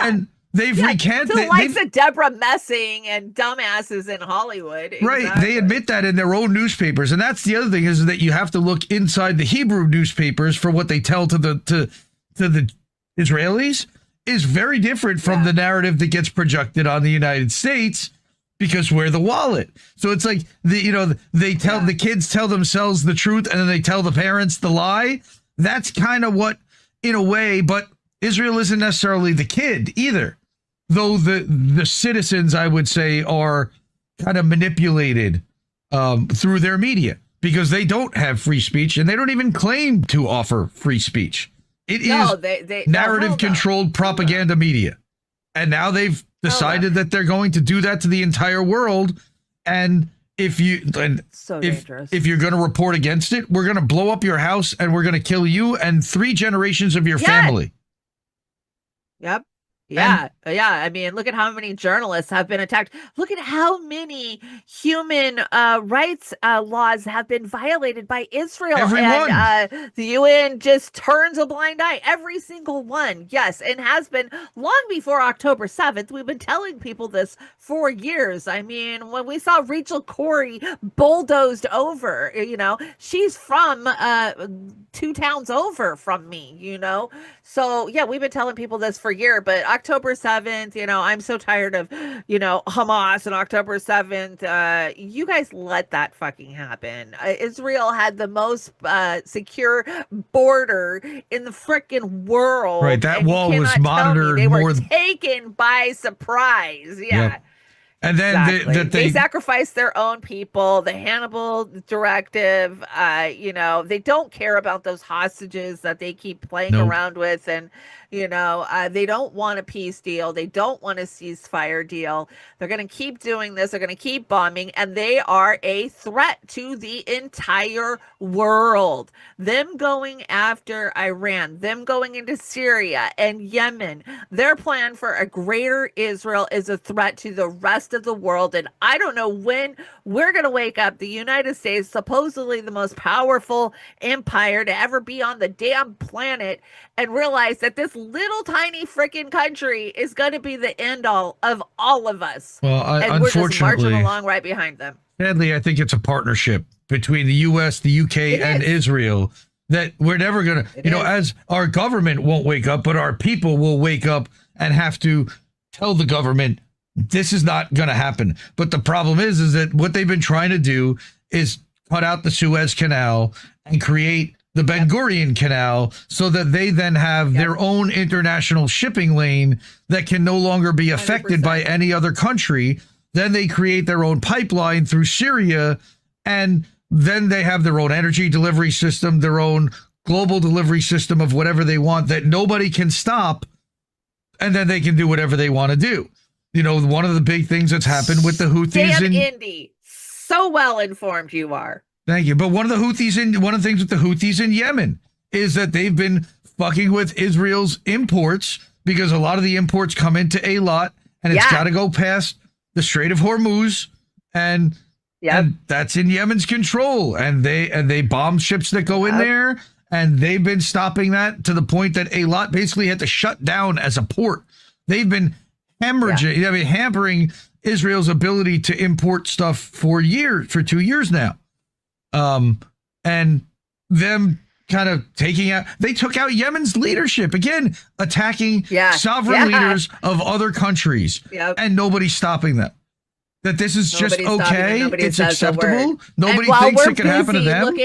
Yeah. And they've recanted. The likes of Deborah Messing and dumbasses in Hollywood. Right. Exactly. They admit that in their own newspapers. And that's the other thing, is that you have to look inside the Hebrew newspapers for what they tell to the Israelis is very different from the narrative that gets projected on the United States, because we're the wallet. So it's like they tell the kids tell themselves the truth and then they tell the parents the lie. That's kind of what, in a way, but Israel isn't necessarily the kid either. Though the citizens, I would say, are kind of manipulated through their media, because they don't have free speech and they don't even claim to offer free speech. It is narrative-controlled propaganda media. And now they've decided that they're going to do that to the entire world. And if you're going to report against it, we're going to blow up your house and we're going to kill you and 3 generations of your family. Yep. Yeah. I mean, look at how many journalists have been attacked. Look at how many human rights laws have been violated by Israel. Everyone. And the UN just turns a blind eye. Every single one. Yes. And has been long before October 7th. We've been telling people this for years. I mean, when we saw Rachel Corrie bulldozed over, she's from 2 towns over from me, So, yeah, we've been telling people this for years. But October 7th, I'm so tired of, Hamas and October 7th. You guys let that fucking happen. Israel had the most secure border in the freaking world. Right. That wall was monitored. They were taken by surprise. Yeah. Yep. And then they sacrificed their own people. The Hannibal directive, they don't care about those hostages that they keep playing around with. And, they don't want a peace deal. They don't want a ceasefire deal. They're going to keep doing this. They're going to keep bombing. And they are a threat to the entire world. Them going after Iran, them going into Syria and Yemen, their plan for a greater Israel is a threat to the rest of the world. And I don't know when we're going to wake up, the United States, supposedly the most powerful empire to ever be on the damn planet, and realize that this little tiny freaking country is going to be the end all of all of us. Well, and we're just marching along right behind them. Sadly, I think it's a partnership between the U.S., the U.K., and Israel that we're never going to, as our government won't wake up, but our people will wake up and have to tell the government, this is not going to happen. But the problem is that what they've been trying to do is cut out the Suez Canal and create the Ben Gurion Canal so that they then have their own international shipping lane that can no longer be affected 100%. By any other country. Then they create their own pipeline through Syria, and then they have their own energy delivery system, their own global delivery system of whatever they want that nobody can stop, and then they can do whatever they want to do. One of the big things that's happened with the Houthis Damn Indy, so well informed you are. Thank you. But one of the things with the Houthis in Yemen is that they've been fucking with Israel's imports, because a lot of the imports come into Eilat and it's got to go past the Strait of Hormuz, and that's in Yemen's control. And they bomb ships that go in there, and they've been stopping that to the point that Eilat basically had to shut down as a port. They've been hampering Israel's ability to import stuff for 2 years now. And them kind of they took out Yemen's leadership, again, attacking sovereign leaders of other countries, and nobody's stopping them. That this is just okay, it's acceptable. Nobody thinks it can happen to them.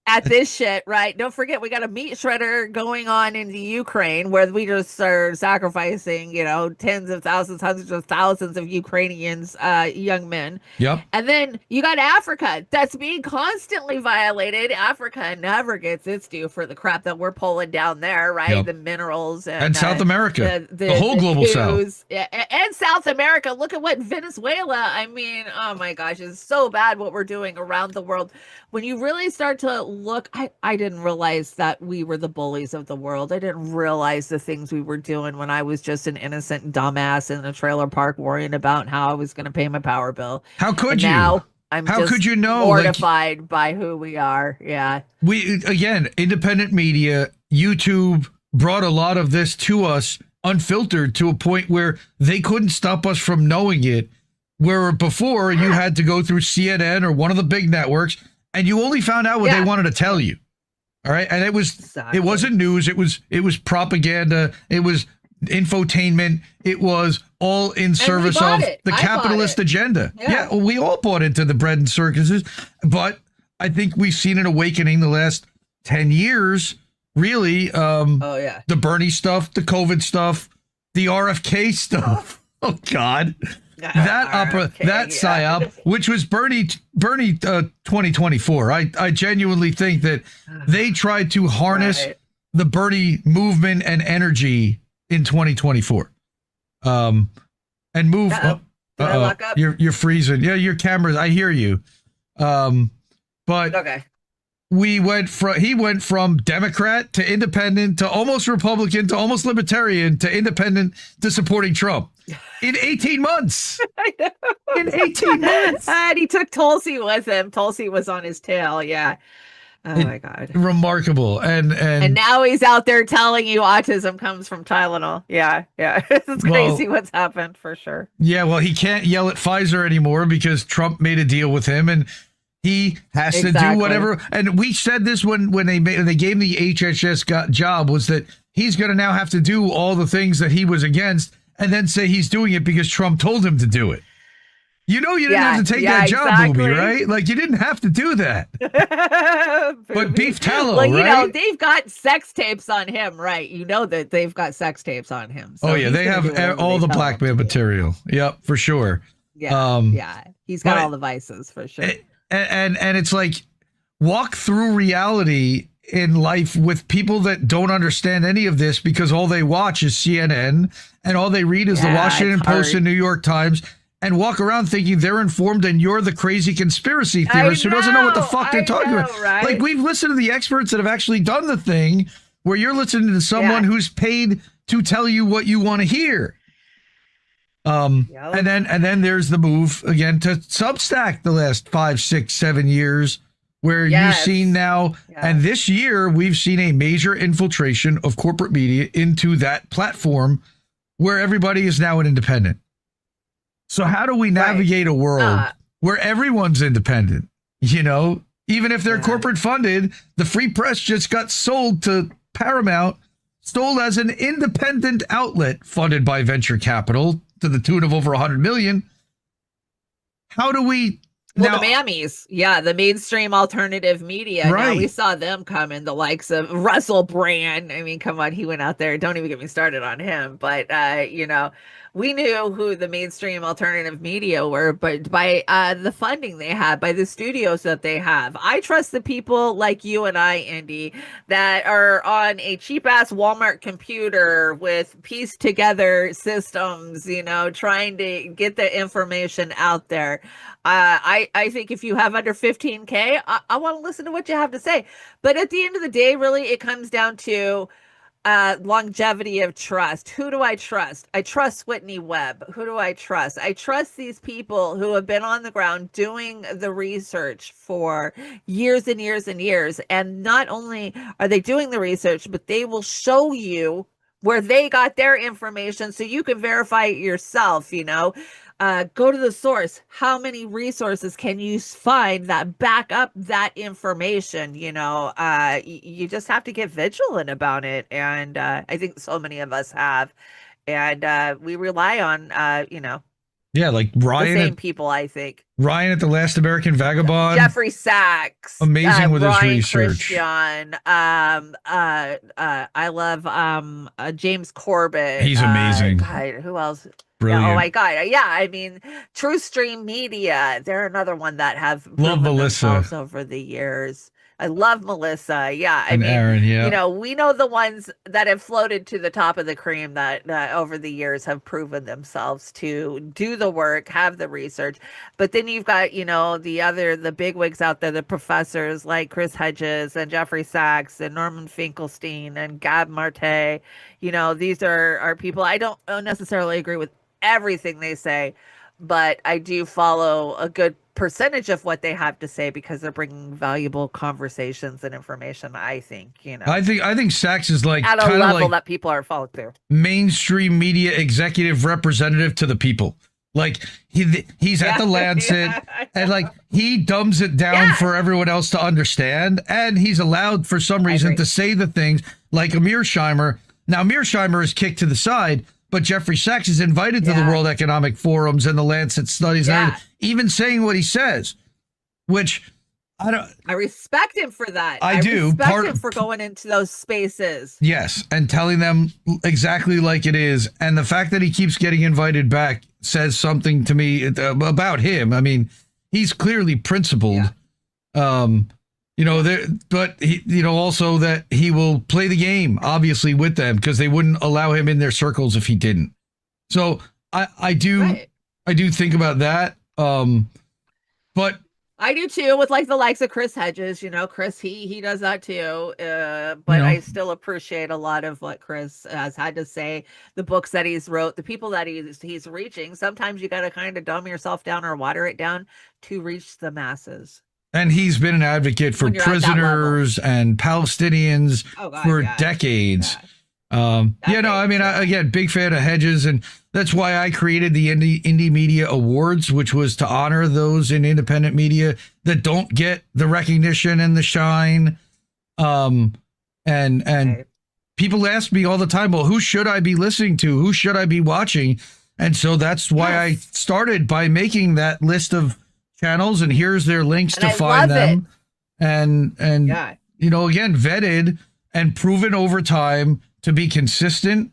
at this shit, right? Don't forget, we got a meat shredder going on in the Ukraine where we just are sacrificing, tens of thousands, hundreds of thousands of Ukrainians, young men. Yep. And then you got Africa that's being constantly violated. Africa never gets its due for the crap that we're pulling down there, right? Yep. The minerals and South America, the whole global South. Yeah, and South America. Look at what Venezuela. I mean, oh my gosh, it's so bad what we're doing around the world. When you really start to look, I didn't realize that we were the bullies of the world. I didn't realize the things we were doing when I was just an innocent dumbass in a trailer park worrying about how I was going to pay my power bill. How could you? Now I'm How just could you know? mortified by who we are. Yeah. Again, independent media, YouTube brought a lot of this to us unfiltered to a point where they couldn't stop us from knowing it. Where before you had to go through CNN or one of the big networks and you only found out what they wanted to tell you. All right. And it wasn't news. It was propaganda. It was infotainment. It was all in service of the capitalist agenda. Yeah, we all bought into the bread and circuses, but I think we've seen an awakening the last 10 years, really. The Bernie stuff, the COVID stuff, the RFK stuff. Oh God. That PSYOP, which was Bernie 2024. I genuinely think that they tried to harness the Bernie movement and energy in 2024. And move. You're freezing. Yeah, your cameras. I hear you. But okay. He went from Democrat to independent to almost Republican to almost libertarian to independent to supporting Trump in 18 months. I know. In 18 months. And he took Tulsi with him. Tulsi was on his tail. Yeah. Oh my God. Remarkable. And now he's out there telling you autism comes from Tylenol. Yeah. Yeah. It's crazy what's happened for sure. Yeah. Well, he can't yell at Pfizer anymore because Trump made a deal with him and he has to do whatever. And we said this when they gave him the HHS job was that he's going to now have to do all the things that he was against and then say he's doing it because Trump told him to do it. You didn't have to take that job, Booby, right? Like, you didn't have to do that. But beef tallow, right? They've got sex tapes on him, right? You know that they've got sex tapes on him. So they have all the black man material. Yep, for sure. Yeah, he's got all the vices, for sure. And it's like, walk through reality in life with people that don't understand any of this because all they watch is CNN and all they read is the Washington Post and New York Times and walk around thinking they're informed and you're the crazy conspiracy theorist who doesn't know what the fuck they're talking about. Right? Like, we've listened to the experts that have actually done the thing where you're listening to someone who's paid to tell you what you want to hear. And then there's the move again to Substack the last 5, 6, 7 years where you've seen now, and this year we've seen a major infiltration of corporate media into that platform where everybody is now an independent. So how do we navigate a world where everyone's independent? Even if they're corporate funded, the free press just got sold to Paramount, sold as an independent outlet funded by venture capital to the tune of over 100 million. How do we the mammies, the mainstream alternative media. Right. Now we saw them come in, the likes of Russell Brand. I mean, come on, he went out there. Don't even get me started on him. But we knew who the mainstream alternative media were, but by the funding they have, by the studios that they have. I trust the people like you and I, Indy, that are on a cheap ass Walmart computer with pieced together systems, trying to get the information out there. I think if you have under 15K, I want to listen to what you have to say. But at the end of the day, really, it comes down to longevity of trust. Who do I trust? I trust Whitney Webb. Who do I trust? I trust these people who have been on the ground doing the research for years and years and years. And not only are they doing the research, but they will show you where they got their information so you can verify it yourself, go to the source. How many resources can you find that back up that information? You just have to get vigilant about it. And I think so many of us have. And we rely on, Yeah, like The Ryan same people, I think. Ryan at The Last American Vagabond. Jeffrey Sachs, Amazing with his Ryan research. Christian. I love James Corbett. He's amazing. God, who else? Brilliant. Yeah, oh my God. Yeah, I mean, True Stream Media. They're another one that have Love proven Melissa. themselves over the years. I love Melissa. Yeah, I And mean, Aaron, yeah. you know, we know the ones that have floated to the top of the cream that over the years have proven themselves to do the work, have the research. But then you've got, you know, the bigwigs out there, the professors like Chris Hedges and Jeffrey Sachs and Norman Finkelstein and Gab Marte. You know, these are people I don't necessarily agree with everything they say, but I do follow a good percentage of what they have to say because they're bringing valuable conversations and information. I think, you know, I think Sachs is like at a kind of level like that people are following through. mainstream media executive representative to the people. Like he's at the Lancet and like he dumbs it down for everyone else to understand, and he's allowed for some reason to say the things like Mearsheimer. Now Mearsheimer is kicked to the side, but Jeffrey Sachs is invited to the World Economic Forums and the Lancet studies, and even saying what he says, which I respect him for that. I do. Respect him for going into those spaces. Yes, and telling them exactly like it is. And the fact that he keeps getting invited back says something to me about him. I mean, he's clearly principled. You know, but he, you know, also that he will play the game, obviously, with them because they wouldn't allow him in their circles if he didn't. So I do think about that. But I do too, with like the likes of Chris Hedges. You know, Chris, he does that too. But I still appreciate a lot of what Chris has had to say, the books that he's wrote, the people that he's reaching. Sometimes you got to kind of dumb yourself down or water it down to reach the masses. And he's been an advocate for prisoners and Palestinians for decades. I mean, again, big fan of Hedges, and that's why I created the Indie Media Awards, which was to honor those in independent media that don't get the recognition and the shine. And people ask me all the time, well, who should I be listening to? Who should I be watching? And so that's why I started by making that list of channels, and here's their links to find them. And you know, again, vetted and proven over time to be consistent,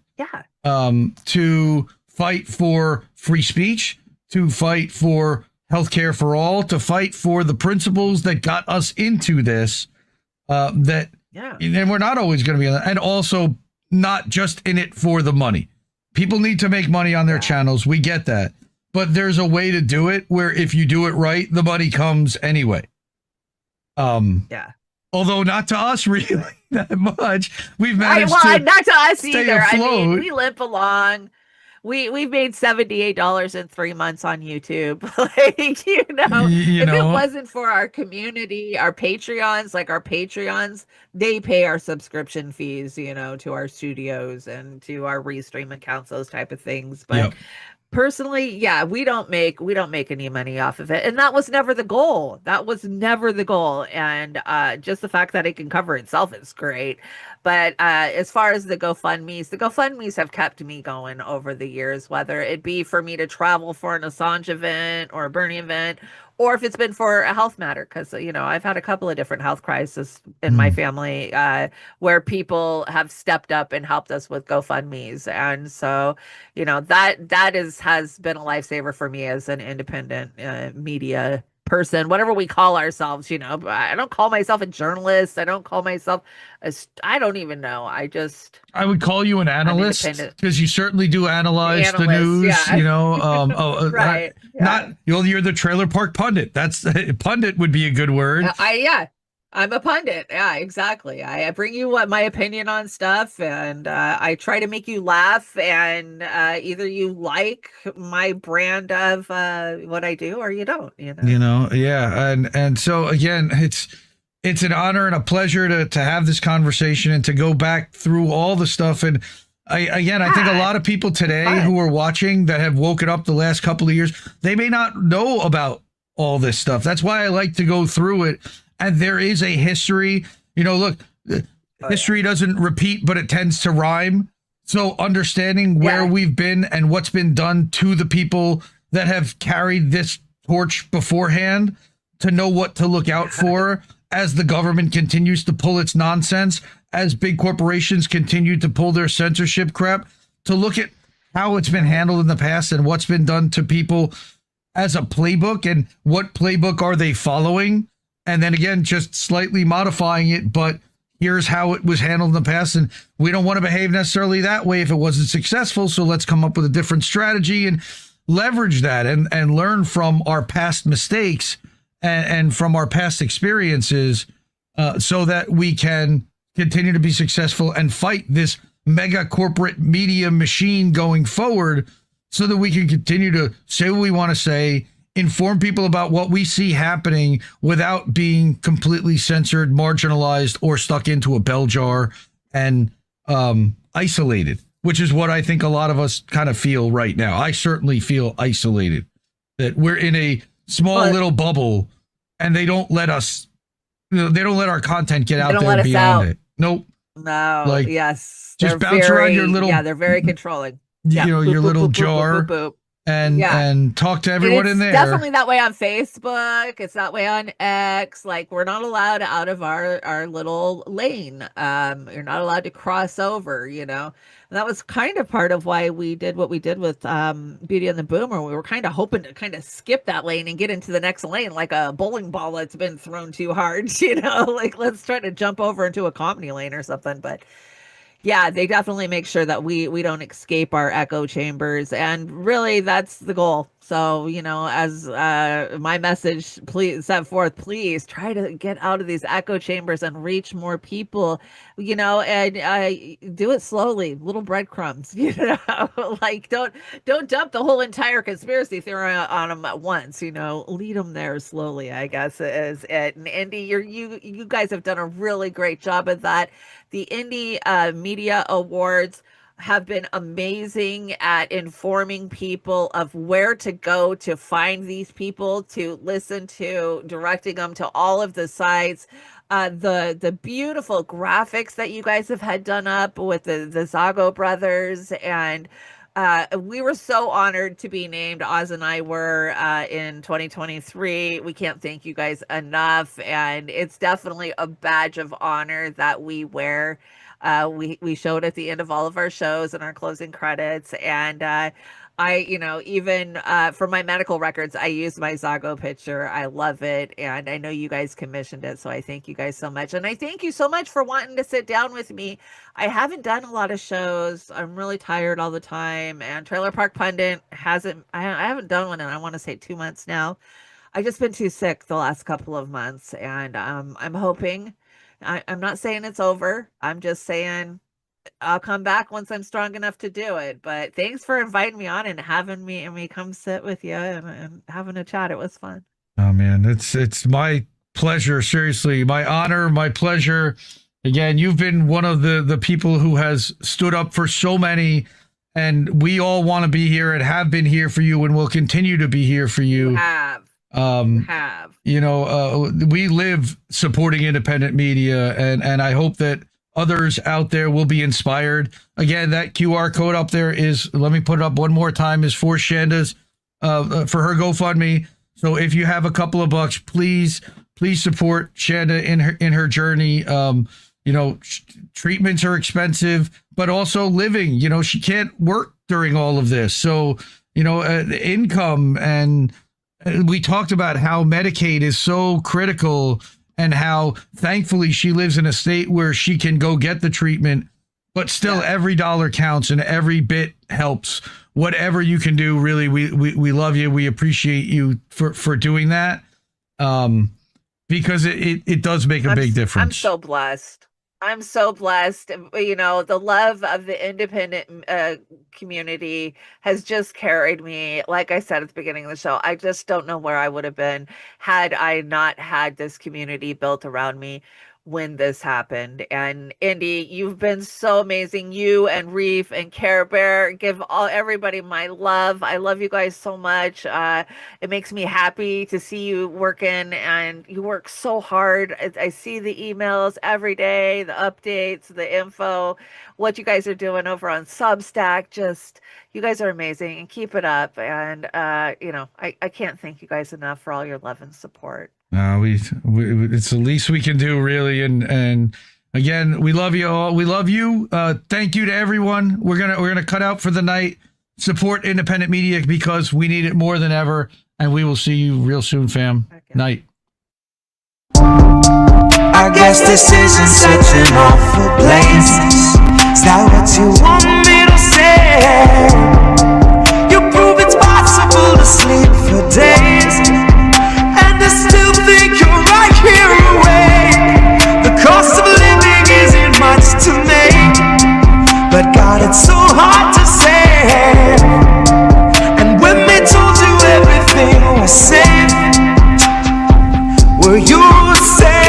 to fight for free speech, to fight for healthcare for all, to fight for the principles that got us into this, and we're not always going to be on that, and also not just in it for the money. People need to make money on their channels. We get that. But there's a way to do it where if you do it right, the money comes anyway. Although not to us really that much. We've managed to not to us either. Afloat. I mean, we limp along. We've made $78 in 3 months on YouTube. Like, if it wasn't for our community, our Patreons, they pay our subscription fees, you know, to our studios and to our Restream accounts, those type of things. But personally, we don't make any money off of it, and that was never the goal. And just the fact that it can cover itself is great. But as far as the GoFundMes have kept me going over the years, whether it be for me to travel for an Assange event or a Bernie event, or if it's been for a health matter, because, you know, I've had a couple of different health crises in my family where people have stepped up and helped us with GoFundMes. And so, you know, that has been a lifesaver for me as an independent media person, whatever we call ourselves. You know, I don't call myself a journalist. I don't call myself I don't even know. I would call you an analyst, because you certainly do analyze the news. You know, you're the Trailer Park Pundit. That's pundit would be a good word. I'm a pundit. Yeah, exactly. I bring you my opinion on stuff, and I try to make you laugh, and either you like my brand of what I do or you don't. And so again, it's an honor and a pleasure to have this conversation and to go back through all the stuff. And I think a lot of people today who are watching that have woken up the last couple of years, they may not know about all this stuff. That's why I like to go through it. And there is a history, you know, look, history doesn't repeat, but it tends to rhyme. So understanding where we've been and what's been done to the people that have carried this torch beforehand to know what to look out for as the government continues to pull its nonsense, as big corporations continue to pull their censorship crap, to look at how it's been handled in the past and what's been done to people as a playbook, and what playbook are they following, and then again just slightly modifying it, but here's how it was handled in the past, and we don't want to behave necessarily that way if it wasn't successful, so let's come up with a different strategy and leverage that and learn from our past mistakes and from our past experiences, so that we can continue to be successful and fight this mega corporate media machine going forward, so that we can continue to say what we want to say, inform people about what we see happening without being completely censored, marginalized, or stuck into a bell jar and isolated, which is what I think a lot of us kind of feel right now. I certainly feel isolated, that we're in a small little bubble and they don't let us, they don't let our content get out there beyond it. Nope. No. Like, yes. Just bounce around your little, they're very controlling. You know, boop, your boop, little boop, jar. boop, boop, boop. And talk to everyone in there. Definitely that way on Facebook. It's that way on X. Like, we're not allowed out of our little lane. You're not allowed to cross over, you know. And that was kind of part of why we did what we did with Beauty and the Boomer. We were kind of hoping to kind of skip that lane and get into the next lane like a bowling ball that's been thrown too hard, you know. Like, let's try to jump over into a comedy lane or something. But yeah, they definitely make sure that we don't escape our echo chambers, and really that's the goal. So, you know, as my message please set forth, please try to get out of these echo chambers and reach more people, you know, and do it slowly, little breadcrumbs, you know. Like, don't dump the whole entire conspiracy theory on them at once, you know. Lead them there slowly, I guess is it. And Indy, you guys have done a really great job of that. The Indie Media Awards have been amazing at informing people of where to go to find these people to listen to, directing them to all of the sites. The beautiful graphics that you guys have had done up with the Zago brothers, and we were so honored to be named. Oz and I were in 2023. We can't thank you guys enough, and it's definitely a badge of honor that we wear. We showed at the end of all of our shows and our closing credits, and you know, even for my medical records, I use my Zago picture. I love it, and I know you guys commissioned it, so I thank you guys so much. And I thank you so much for wanting to sit down with me. I haven't done a lot of shows. I'm really tired all the time, and Trailer Park Pundit hasn't. I haven't done one in, I want to say, 2 months now. I've just been too sick the last couple of months, and I'm hoping. I'm not saying it's over. I'm just saying I'll come back once I'm strong enough to do it. But thanks for inviting me on and having me come sit with you and having a chat. It was fun. Oh man, it's my pleasure. Seriously, my honor, my pleasure. Again, you've been one of the people who has stood up for so many, and we all want to be here and have been here for you, and will continue to be here for you. You know, we live supporting independent media, and I hope that others out there will be inspired. Again, that QR code up there is, let me put it up one more time, is for Shanda's, for her GoFundMe. So if you have a couple of bucks, please support Chanda in her journey. You know, treatments are expensive, but also living, you know, she can't work during all of this. So, you know, the income, and we talked about how Medicaid is so critical, and how thankfully she lives in a state where she can go get the treatment, but still every dollar counts and every bit helps. Whatever you can do, really, we love you. We appreciate you for doing that, because it does make a big difference. I'm so blessed. I'm so blessed. You know, the love of the independent community has just carried me. Like I said at the beginning of the show, I just don't know where I would have been had I not had this community built around me when this happened. And Indy, you've been so amazing. You and Reef and Care Bear, give everybody my love. I love you guys so much. It makes me happy to see you working, and you work so hard. I see the emails every day, the updates, the info, what you guys are doing over on Substack. Just You guys are amazing and keep it up. And, I can't thank you guys enough for all your love and support. We it's the least we can do, really. And again, we love you all. We love you. Thank you to everyone. We're gonna cut out for the night. Support independent media because we need it more than ever. And we will see you real soon, fam. Okay. Night. I guess this isn't such an awful place. Is that what you want me to say? You prove it's possible to sleep for days, and I still think you're right here awake. The cost of living isn't much to make, but God, it's so hard to say. And when they told you everything was safe, were you safe?